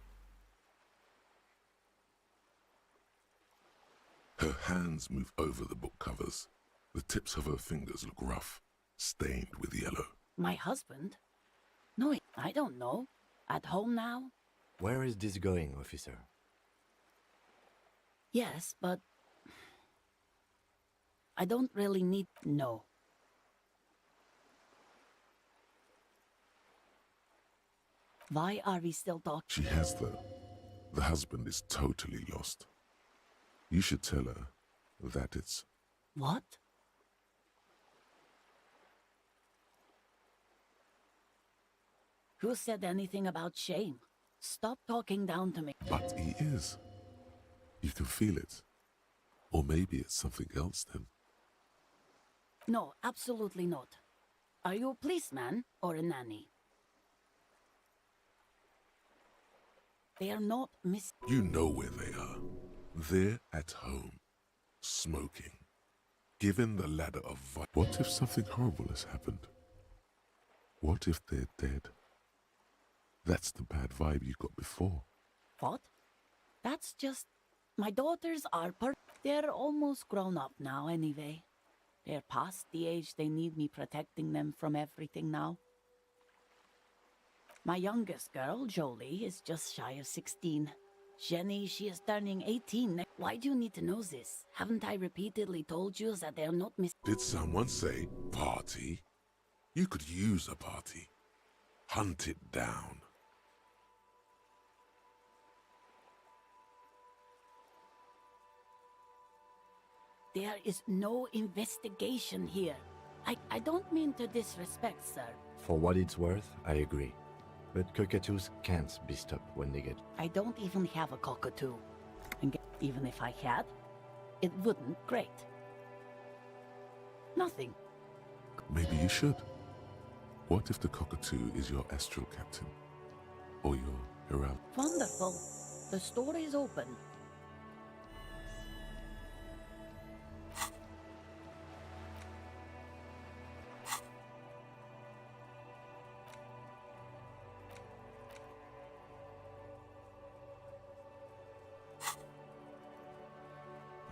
Her hands move over the book covers. The tips of her fingers look rough, stained with yellow. My husband? No, I don't know. At home now? Where is this going, officer? Yes, but... I don't really need to know. Why are we still talking? She has, though. The husband is totally lost. You should tell her that it's... What? Who said anything about shame? Stop talking down to me. But he is. You can feel it. Or maybe it's something else then. No, absolutely not. Are you a policeman or a nanny? They are not You know where they are. They're at home, smoking, given the ladder of... What if something horrible has happened? What if they're dead? That's the bad vibe you got before. What? That's just... My daughters are They're almost grown up now anyway. They're past the age they need me protecting them from everything now. My youngest girl, Jolie, is just shy of 16. Jenny, she is turning 18. Why do you need to know this? Haven't I repeatedly told you that they're not Did someone say party? You could use a party. Hunt it down. There is no investigation here. I don't mean to disrespect, sir. For what it's worth, I agree. But cockatoos can't be stopped when they get... I don't even have a cockatoo. And even if I had, it wouldn't great. Nothing. Maybe you should. What if the cockatoo is your astral captain? Or your herald? Wonderful. The store is open.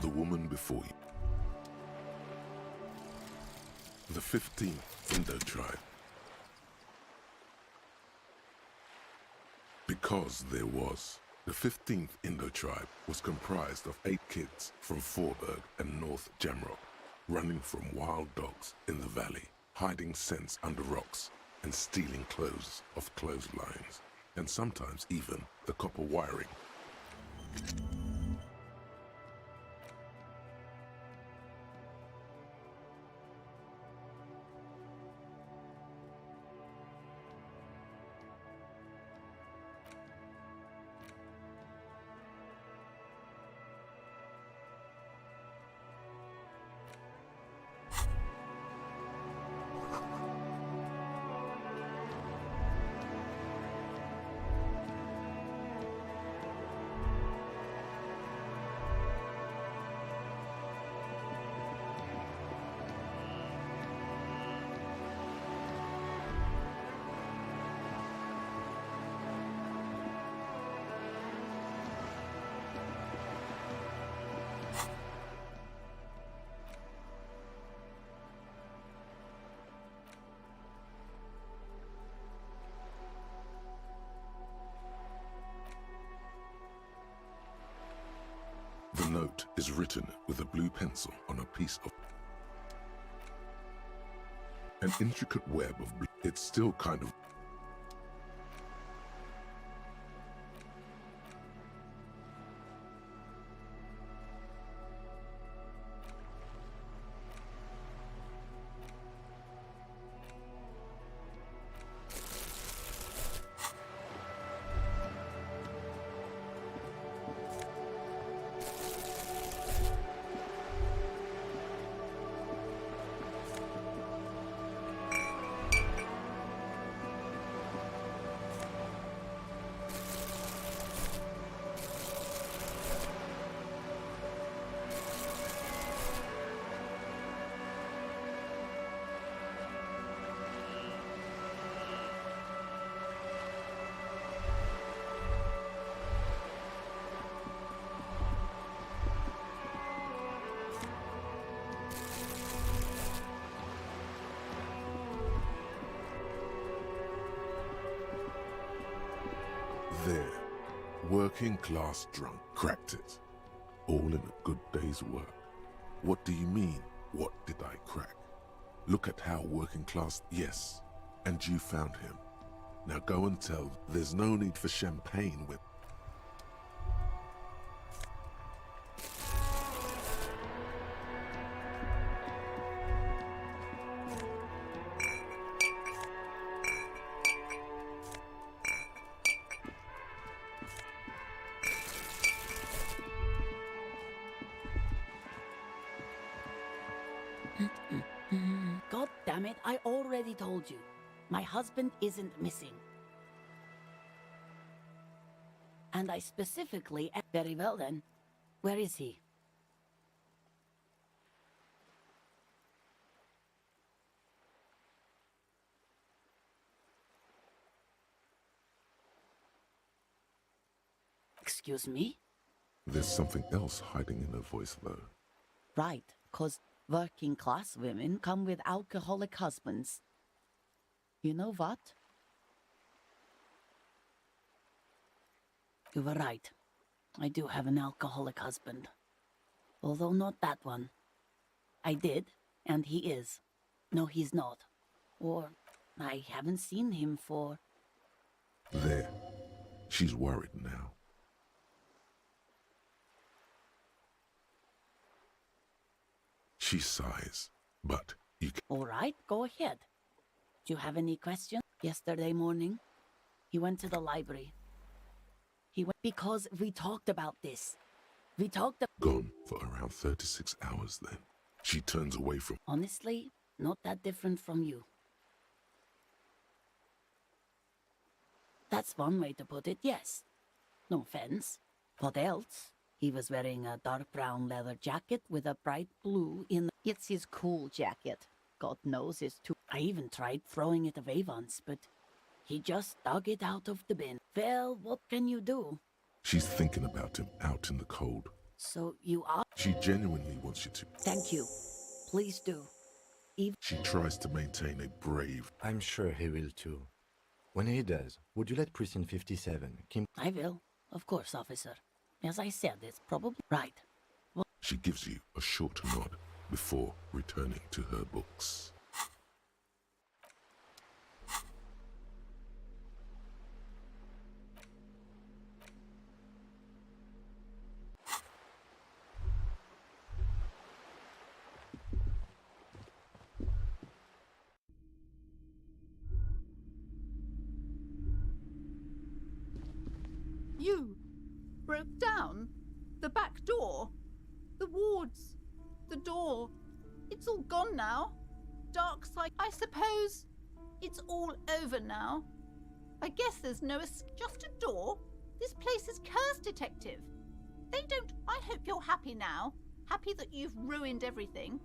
The woman before you. The 15th Indo tribe. Because there was. The 15th Indo tribe was comprised of 8 kids from Forberg and North Jamrock, running from wild dogs in the valley, hiding scents under rocks, and stealing clothes off clotheslines, and sometimes even the copper wiring. The note is written with a blue pencil on a piece of an intricate web of blue. It's still kind of working class drunk. Cracked it. All in a good day's work. What do you mean, what did I crack? Look at how working class... Yes, and you found him. Now go and tell, there's no need for champagne with... God damn it, I already told you. My husband isn't missing. And I specifically... Very well then. Where is he? Excuse me? There's something else hiding in her voice though. Right, 'cause working class women come with alcoholic husbands. You know what? You were right. I do have an alcoholic husband. Although not that one. I did, and he is. No, he's not. Or I haven't seen him for... There. She's worried now. She sighs, but you can... All right, go ahead. Do you have any questions? Yesterday morning, he went to the library. He went because we talked about this. We talked... Gone for around 36 hours then. She turns away from... Honestly, not that different from you. That's one way to put it, yes. No offense. What else? He was wearing a dark brown leather jacket with a bright blue in... It's his cool jacket. God knows it's too... I even tried throwing it away once, but he just dug it out of the bin. Well, what can you do? She's thinking about him out in the cold. So you are... She genuinely wants you to... Thank you. Please do. She tries to maintain a brave... I'm sure he will too. When he does, would you let Precinct 57, Kim... I will. Of course, officer. As I said, it's probably... Right. Well... She gives you a short nod before returning to her books. You broke down the back door, the wards, the door. It's all gone now. Dark side. I suppose it's all over now. I guess there's no just a door. This place is cursed, detective. They don't. I hope you're happy now. Happy that you've ruined everything.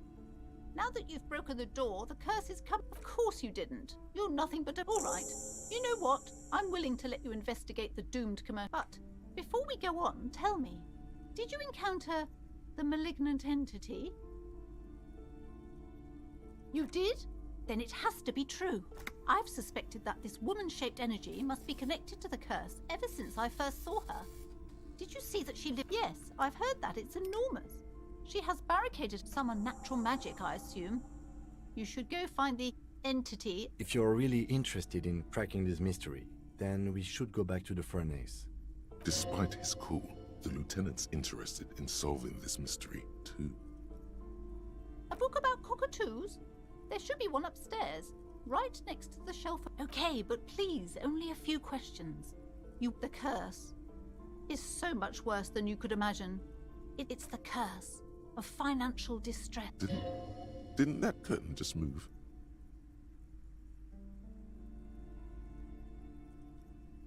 Now that you've broken the door, the curse has come. Of course you didn't. You're nothing but a... All right. You know what? I'm willing to let you investigate the doomed commercial. But before we go on, tell me, did you encounter the malignant entity? You did? Then it has to be true. I've suspected that this woman-shaped energy must be connected to the curse ever since I first saw her. Did you see that she lived? Yes, I've heard that. It's enormous. She has barricaded some unnatural magic, I assume. You should go find the entity. If you're really interested in cracking this mystery, then we should go back to the furnace. Despite his cool, the lieutenant's interested in solving this mystery too. A book about cockatoos? There should be one upstairs, right next to the shelf. Okay, but please, only a few questions. The curse is so much worse than you could imagine. It's the curse of financial distress. Didn't that curtain just move?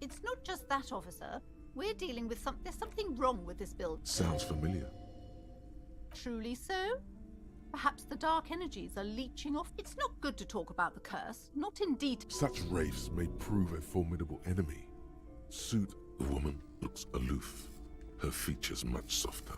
It's not just that, officer. We're dealing with there's something wrong with this build. Sounds familiar. Truly so? Perhaps the dark energies are leeching off. It's not good to talk about the curse, not indeed. Such wraiths may prove a formidable enemy. Suit, the woman looks aloof, her features much softer.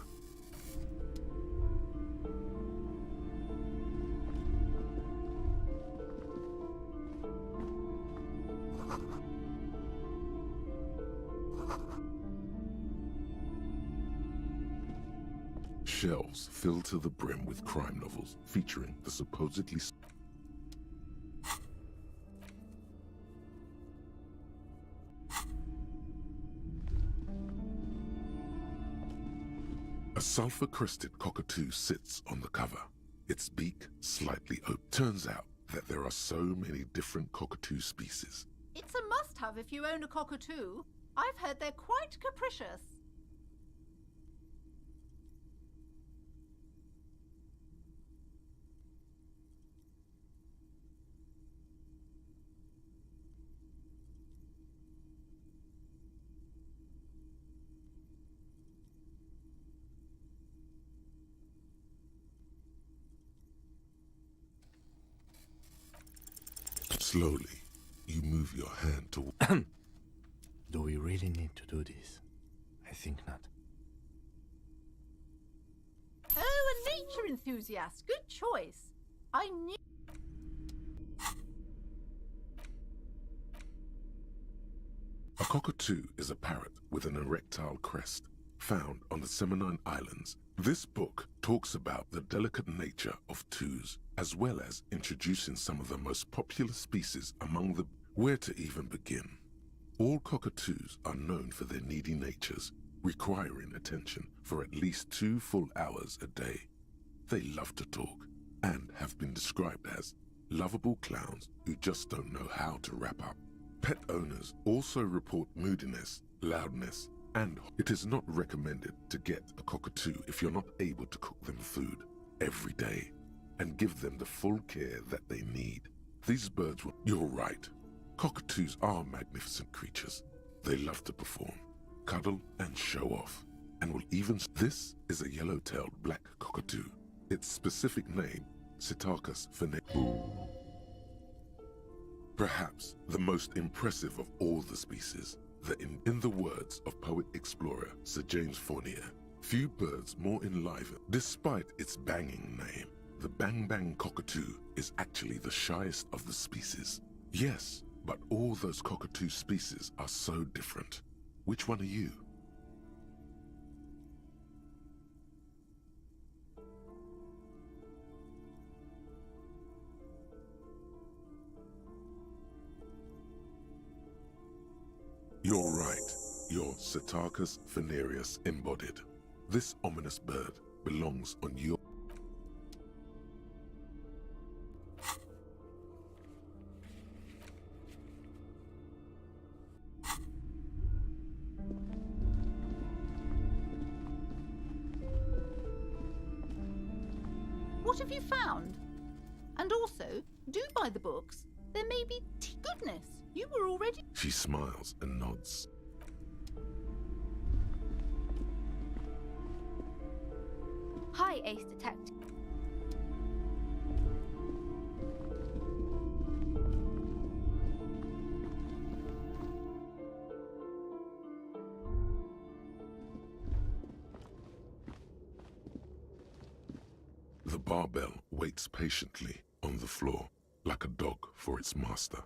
Shelves filled to the brim with crime novels featuring the supposedly a sulfur-crested cockatoo sits on the cover, its beak slightly open. Turns out that there are so many different cockatoo species. It's a must-have if you own a cockatoo. I've heard they're quite capricious. Slowly, you move your hand to. Do we really need to do this? I think not. Oh, a nature enthusiast. Good choice. I knew. A cockatoo is a parrot with an erectile crest found on the Seminole Islands. This book talks about the delicate nature of toos, as well as introducing some of the most popular species among the. Where to even begin? All cockatoos are known for their needy natures, requiring attention for at least 2 full hours a day. They love to talk and have been described as lovable clowns who just don't know how to wrap up. Pet owners also report moodiness, loudness, and it is not recommended to get a cockatoo if you're not able to cook them food every day and give them the full care that they need. These birds will. You're right. Cockatoos are magnificent creatures. They love to perform, cuddle, and show off, and will even. This is a yellow-tailed black cockatoo. Its specific name, Psittacus phoenicus. Perhaps the most impressive of all the species, in the words of poet-explorer Sir James Fournier, few birds more enliven. Despite its banging name, the bang-bang cockatoo is actually the shyest of the species. Yes, but all those cockatoo species are so different. Which one are you? You're right. You're Psittacus phoenicus embodied. This ominous bird belongs on your. What have you found? And also, do buy the books. There may be. Goodness, you were already. She smiles and nods. Hi, Ace Detective. The barbell waits patiently on the floor, like a dog for its master.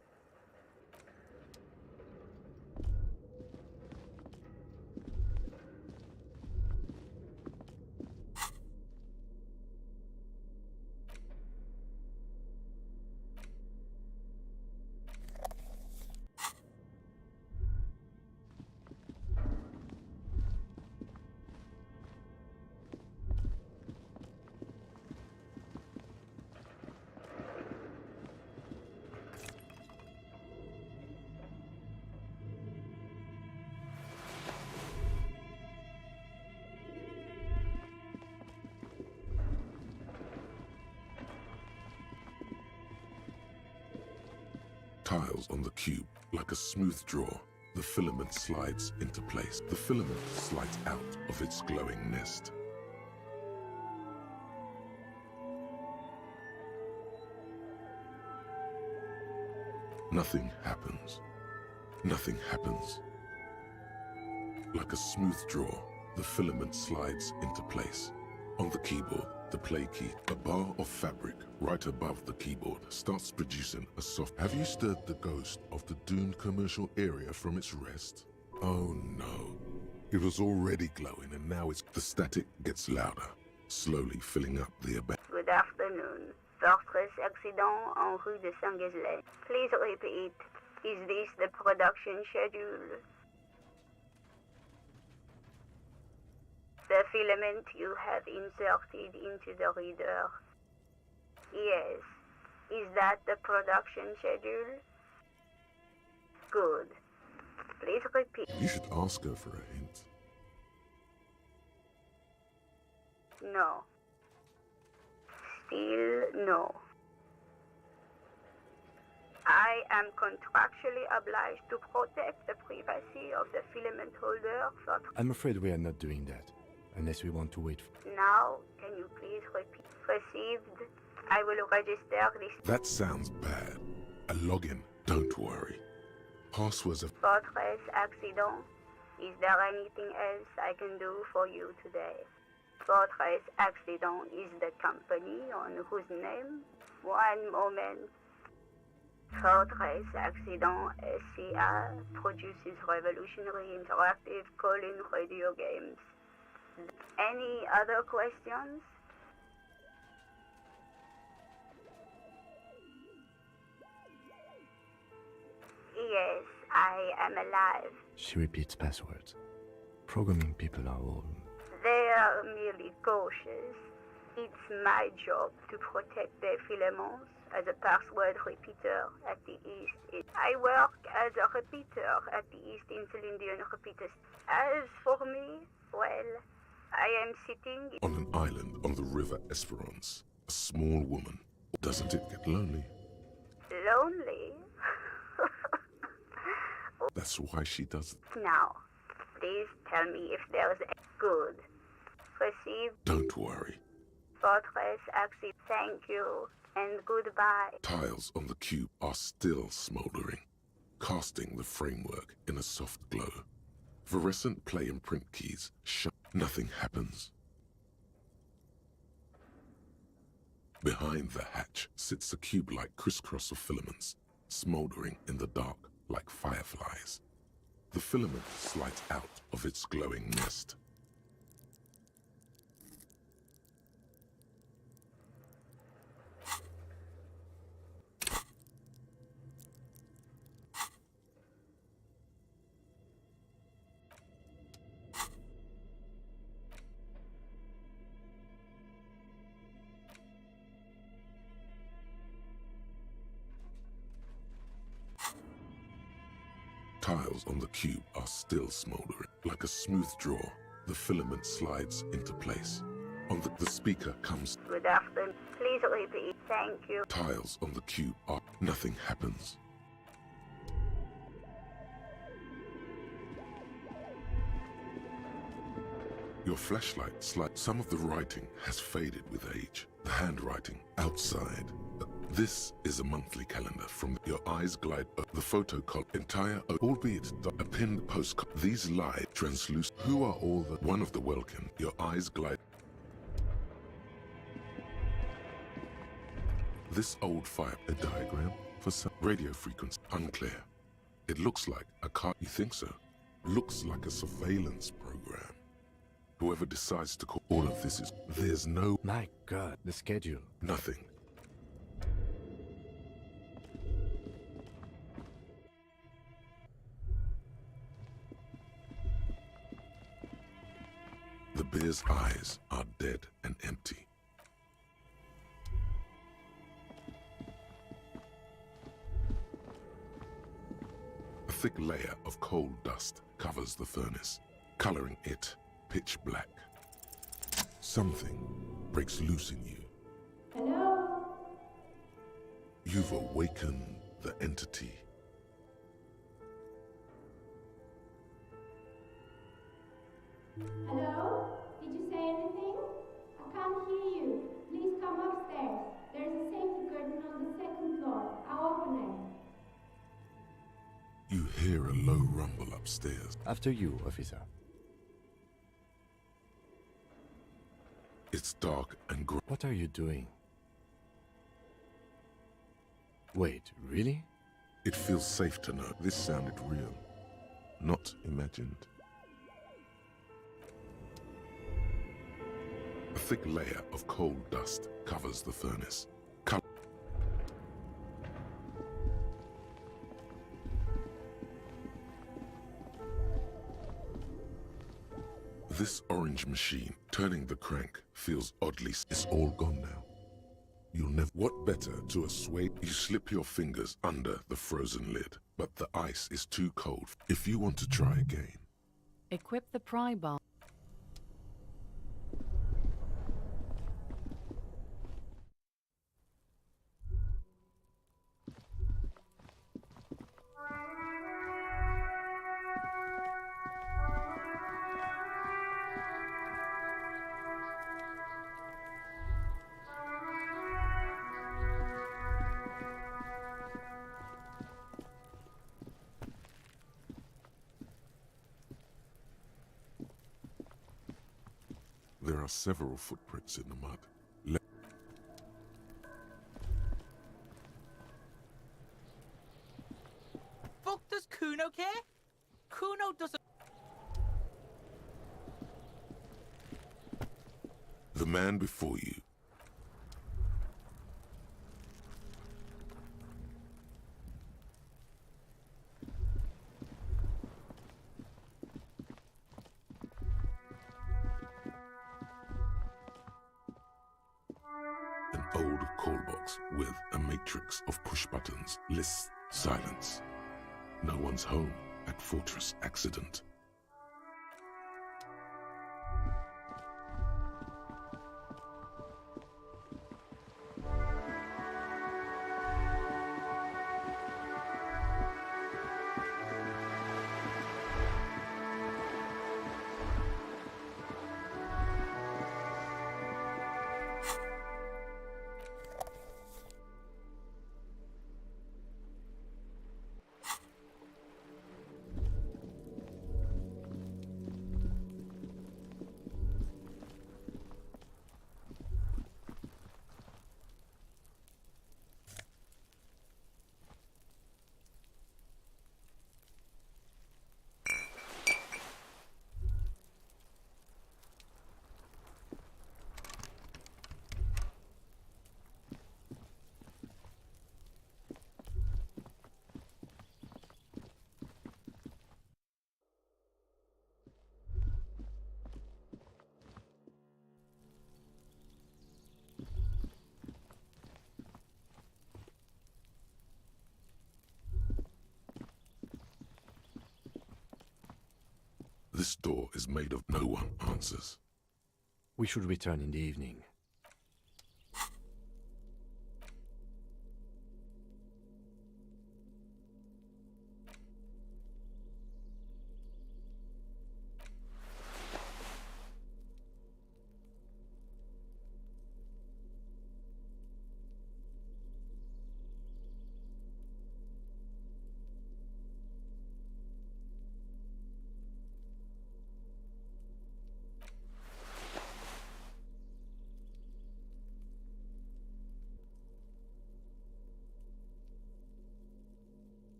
Tiles on the cube, like a smooth draw, the filament slides into place. The filament slides out of its glowing nest. Nothing happens. Nothing happens. Like a smooth draw, the filament slides into place. On the keyboard, the play key, a bar of fabric right above the keyboard starts producing a soft. Have you stirred the ghost of the doomed commercial area from its rest? Oh no. It was already glowing and now the static gets louder. slowly filling up the abandoned. Good afternoon. Fortress accident en rue de Saint-Ghislain. Please repeat. Is this the production schedule? The filament you have inserted into the reader. Yes. Is that the production schedule? Good. Please repeat. You should ask her for a hint. No. Still no. I am contractually obliged to protect the privacy of the filament holder for... I'm afraid we are not doing that, unless we want to wait. Now, can you please repeat? Received. I will register this... That sounds bad. A login, don't worry. Passwords of... Fortress accident. Is there anything else I can do for you today? Fortress Accident is the company on whose name? One moment. Fortress Accident SCA produces revolutionary interactive call-in radio games. Any other questions? Yes, I am alive. She repeats passwords. Programming people are all... They are merely cautious. It's my job to protect their filaments as a password repeater at the East. I work as a repeater at the East Insulindian Repeaters. As for me, well, I am sitting... On an island on the river Esperance, a small woman. Doesn't it get lonely? Lonely? That's why she does it. Now, please tell me if there's a... Good. Received. Don't worry. Fortress Accident. Thank you, and goodbye. Tiles on the cube are still smoldering, casting the framework in a soft glow. Fluorescent play and print keys show nothing happens. Behind the hatch sits a cube-like crisscross of filaments, smoldering in the dark like fireflies. The filament slides out of its glowing nest. Tiles on the cube are still smoldering. Like a smooth draw, the filament slides into place. On the speaker comes... Good afternoon. Please repeat. Thank you. Tiles on the cube are... Nothing happens. Your flashlight slides. Some of the writing has faded with age. The handwriting outside. This is a monthly calendar from your eyes glide the photo entire albeit a pinned postcard. These lie translucent. Who are all the one of the welcome? Your eyes glide. This old fire a diagram for some radio frequency unclear. It looks like a car. You think so? Looks like a surveillance program. Whoever decides to call all of this is there's no. My God, the schedule. Nothing. The bear's eyes are dead and empty. A thick layer of coal dust covers the furnace, coloring it pitch black. Something breaks loose in you. Hello? You've awakened the entity. Hello? Did you say anything? I can't hear you. Please come upstairs. There's a safety curtain on the second floor. I'll open it. You hear a low rumble upstairs. After you, officer. It's dark and gray. What are you doing? Wait, really? It feels safe to know this sounded real, not imagined. A thick layer of coal dust covers the furnace. This orange machine turning the crank feels oddly. It's all gone now. You'll never. What better to assuage? You slip your fingers under the frozen lid, but the ice is too cold. If you want to try again, Equip the pry bar. there are several footprints in the mud. Fuck does Kuno care? Kuno doesn't. The man before you. An old call box with a matrix of push buttons lists silence. No one's home at Fortress Accident. This door is made of no one answers. We should return in the evening.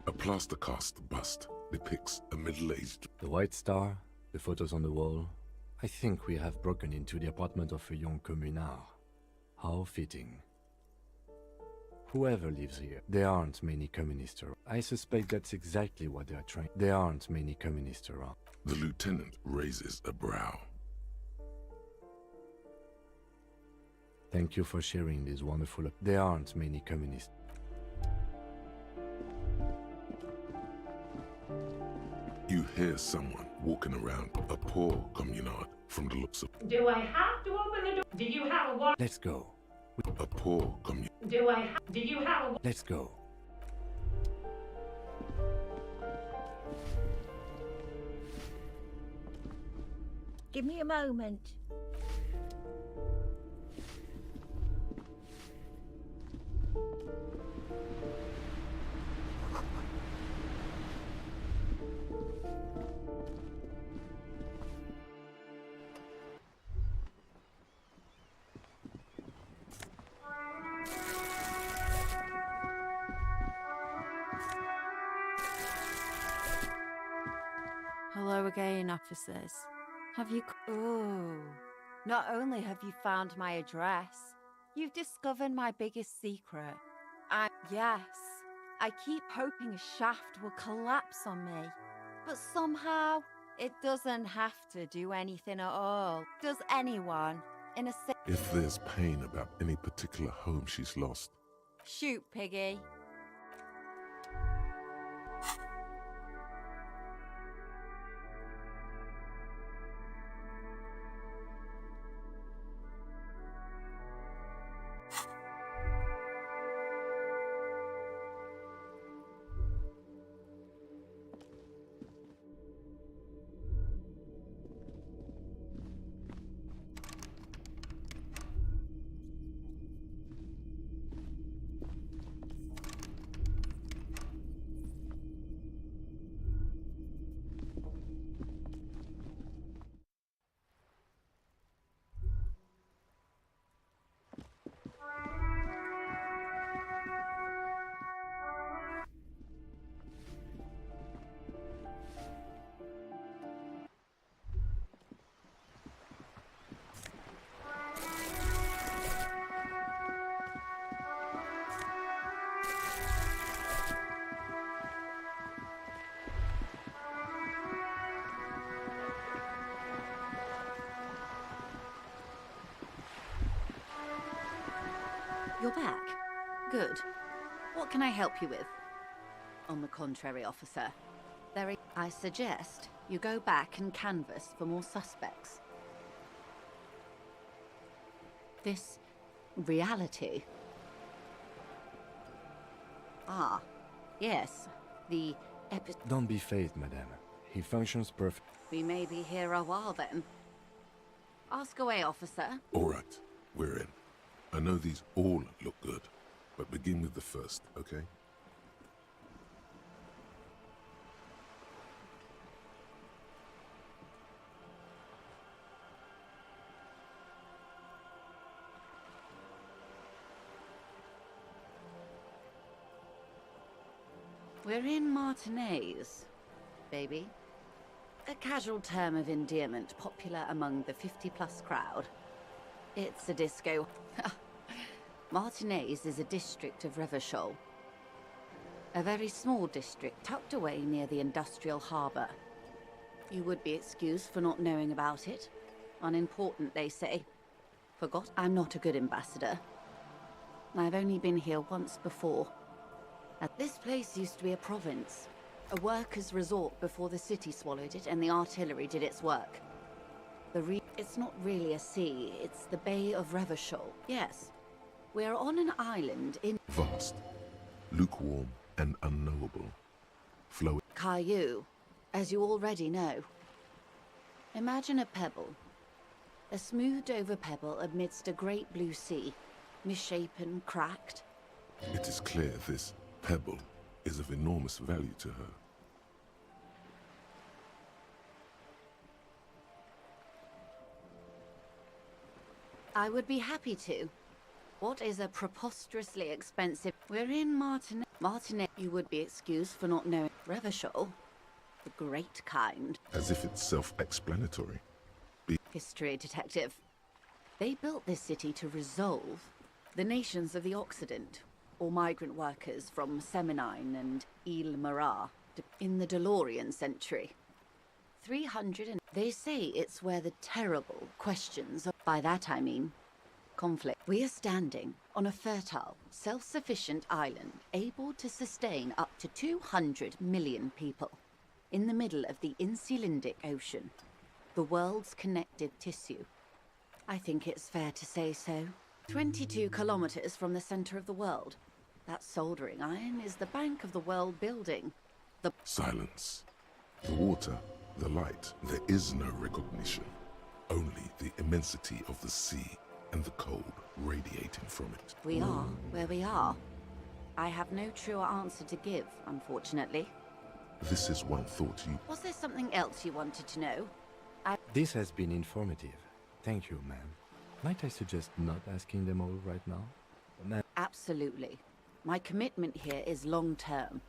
A plaster cast bust depicts a middle-aged... The white star, the photos on the wall. I think we have broken into the apartment of a young communard. How fitting. Whoever lives here, there aren't many communists around. I suspect that's exactly what they are trying. There aren't many communists around. The lieutenant raises a brow. Thank you for sharing this wonderful... There aren't many communists. You hear someone walking around, a poor communard from the looks of... Do I have to open the door? Do you have a water? Let's go. A poor communard. Do you have a... Let's go. Give me a moment. Hello again, officers. Have you... Oh, not only have you found my address, you've discovered my biggest secret. Yes, I keep hoping a shaft will collapse on me, but somehow it doesn't have to do anything at all. Does anyone in a... If there's pain about any particular home she's lost, Shoot, Piggy. You're back. Good. What can I help you with? On the contrary, officer. I suggest you go back and canvass for more suspects. This reality. Ah, yes. The Don't be phased, madame. He functions perfect. We may be here a while then. Ask away, officer. all right, we're in. I know these all look good, but begin with the first, okay? We're in Martinez, baby. A casual term of endearment popular among the 50-plus crowd. It's a disco. Martinez is a district of Revachol. A very small district tucked away near the industrial harbour. You would be excused for not knowing about it. Unimportant, they say. Forgot I'm not a good ambassador. I've only been here once before. This place used to be a province. A workers' resort before the city swallowed it and the artillery did its work. It's not really a sea, it's the Bay of Revachol. Yes. We're on an island in... Vast, lukewarm, and unknowable. Flowing... Caillou, as you already know. Imagine a pebble. A smoothed-over pebble amidst a great blue sea. Misshapen, cracked. It is clear this pebble is of enormous value to her. I would be happy to. What is a preposterously expensive... We're in Martinez. You would be excused for not knowing. Revachol, the great kind. As if it's self-explanatory. History detective. They built this city to resolve the nations of the Occident, or migrant workers from Seminine and Ile Marat, in the DeLorean century. 300 and... They say it's where the terrible questions of... By that I mean conflict. We are standing on a fertile, self-sufficient island, able to sustain up to 200 million people, in the middle of the Insulindic Ocean, the world's connective tissue. I think it's fair to say so. 22 kilometers from the center of the world. That soldering iron is the bank of the world building. The... Silence. The water, the light, there is no recognition. only the immensity of the sea and the cold radiating from it. We are where we are. I have no truer answer to give, unfortunately. This is one thought you... Was there something else you wanted to know? This has been informative. Thank you, ma'am. Might I suggest not asking them all right now? Ma'am. Absolutely. My commitment here is long-term.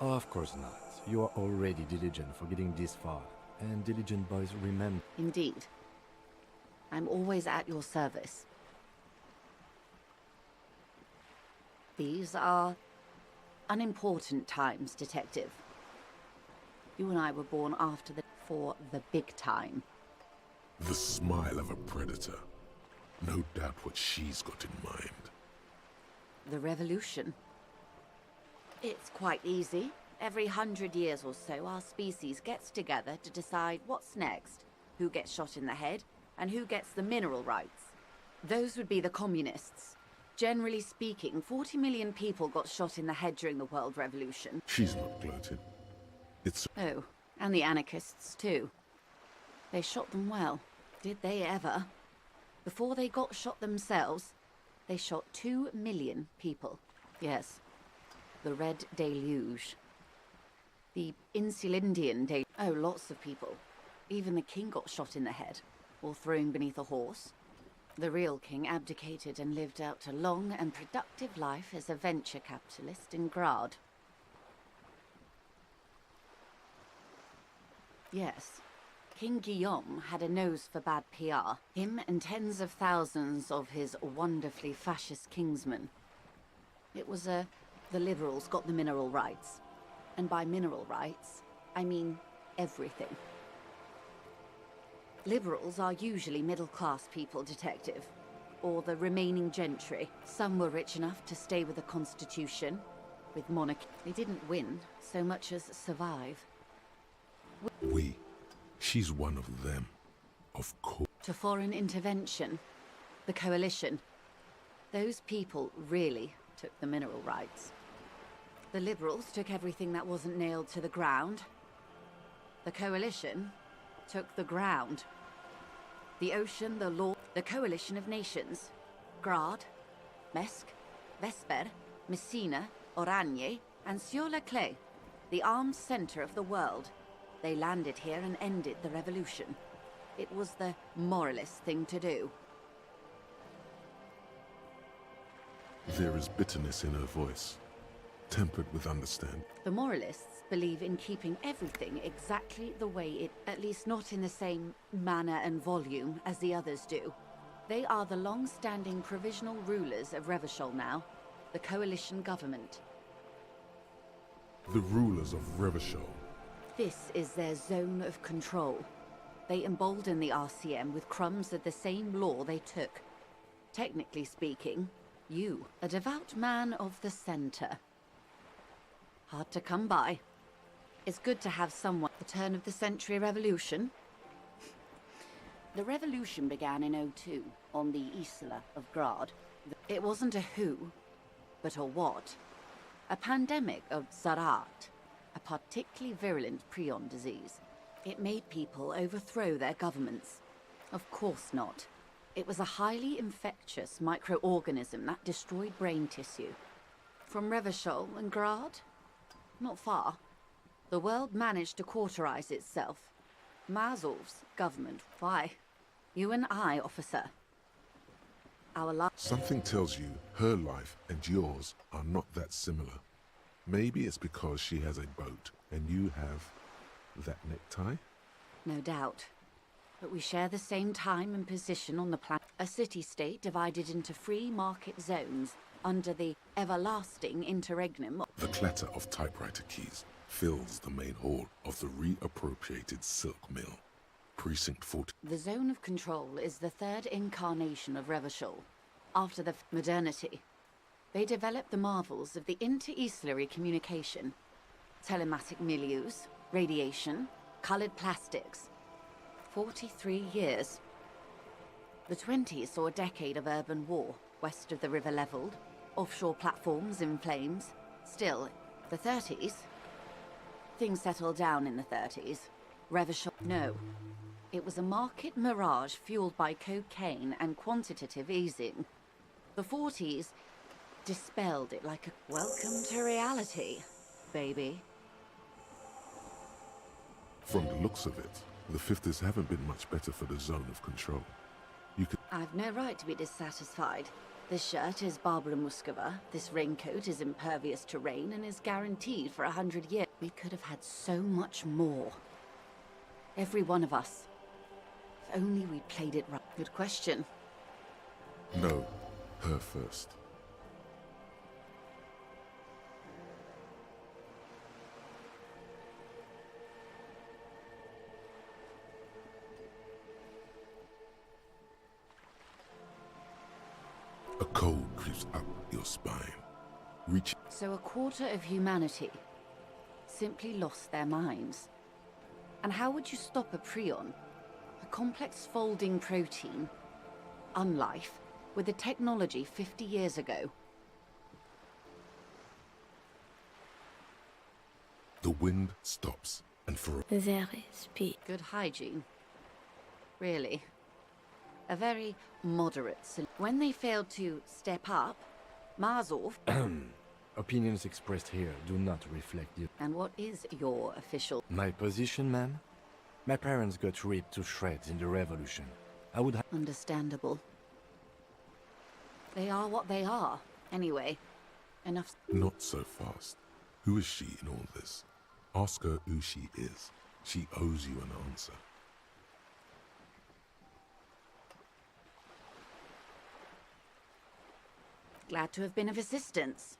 Oh, of course not. You are already diligent for getting this far, and diligent boys remember. Indeed. I'm always at your service. These are unimportant times, Detective. You and I were born for the big time. The smile of a predator. No doubt what she's got in mind. The revolution. It's quite easy. Every 100 years or so, our species gets together to decide what's next, who gets shot in the head, and who gets the mineral rights. Those would be the communists. Generally speaking, 40 million people got shot in the head during the World Revolution. She's not gloating. It's... Oh, and the anarchists too. They shot them well. Did they ever? Before they got shot themselves, they shot 2 million people. Yes. The Red Deluge. The Insulindian Deluge. Oh, lots of people. Even the king got shot in the head, or thrown beneath a horse. The real king abdicated and lived out a long and productive life as a venture capitalist in Grad. Yes, King Guillaume had a nose for bad PR. Him and tens of thousands of his wonderfully fascist kingsmen. It was the liberals got the mineral rights. And by mineral rights, I mean everything. Liberals are usually middle-class people, Detective. Or the remaining gentry. Some were rich enough to stay with the Constitution, with monarchy. They didn't win so much as survive. She's one of them. Of course. To foreign intervention, the coalition. Those people really took the mineral rights. The liberals took everything that wasn't nailed to the ground. The coalition took the ground. The ocean, the law, the coalition of nations. Grad, Mesk, Vesper, Messina, Oranje, and Sur-le-Clay, the armed center of the world. They landed here and ended the revolution. It was the moralist thing to do. There is bitterness in her voice, tempered with understanding. The moralists believe in keeping everything exactly the way it, at least not in the same manner and volume as the others do. They are the long-standing provisional rulers of Revachol now, the coalition government. The rulers of Revachol. This is their zone of control. They embolden the RCM with crumbs of the same law they took. Technically speaking, you, a devout man of the center. Hard to come by. It's good to have someone. The turn of the century revolution? The revolution began in '02 on the Isla of Grad. It wasn't a who, but a what. A pandemic of Zarat, a particularly virulent prion disease. It made people overthrow their governments. Of course not. It was a highly infectious microorganism that destroyed brain tissue. From Revachol and Grad? Not far. The world managed to cauterize itself. Mazov's government. Why? You and I, officer. Our life. Something tells you her life and yours are not that similar. Maybe it's because she has a boat and you have that necktie? No doubt. But we share the same time and position on the planet. A city-state divided into free market zones under the everlasting interregnum. The clatter of typewriter keys fills the main hall of the reappropriated silk mill. Precinct 40. The zone of control is the third incarnation of Revachol. After the modernity, they developed the marvels of the inter-eastlery communication, telematic milieus, radiation, colored plastics. 43 years. The 20s saw a decade of urban war, west of the river leveled, offshore platforms in flames. Still, the 30s? Things settled down in the 30s. Revachol, no. It was a market mirage fueled by cocaine and quantitative easing. The 40s dispelled it like a welcome to reality, baby. From the looks of it, the 50s haven't been much better for the zone of control. You could... I've no right to be dissatisfied. This shirt is Barbara Muscova, this raincoat is impervious to rain and is guaranteed for 100 years. We could have had so much more. Every one of us. If only we'd played it right. Good question. No, her first. A cold creeps up your spine. Reach. So a quarter of humanity simply lost their minds. And how would you stop a prion, a complex folding protein, unlife, with the technology 50 years ago? The wind stops, and for There is peace. Good hygiene. Really. A very moderate when they failed to step up, Mazov. Opinions expressed here do not reflect you. And what is your official? My position, ma'am? My parents got ripped to shreds in the revolution. I would have... Understandable. They are what they are. Anyway, enough. Not so fast. Who is she in all this? Ask her who she is. She owes you an answer. Glad to have been of assistance.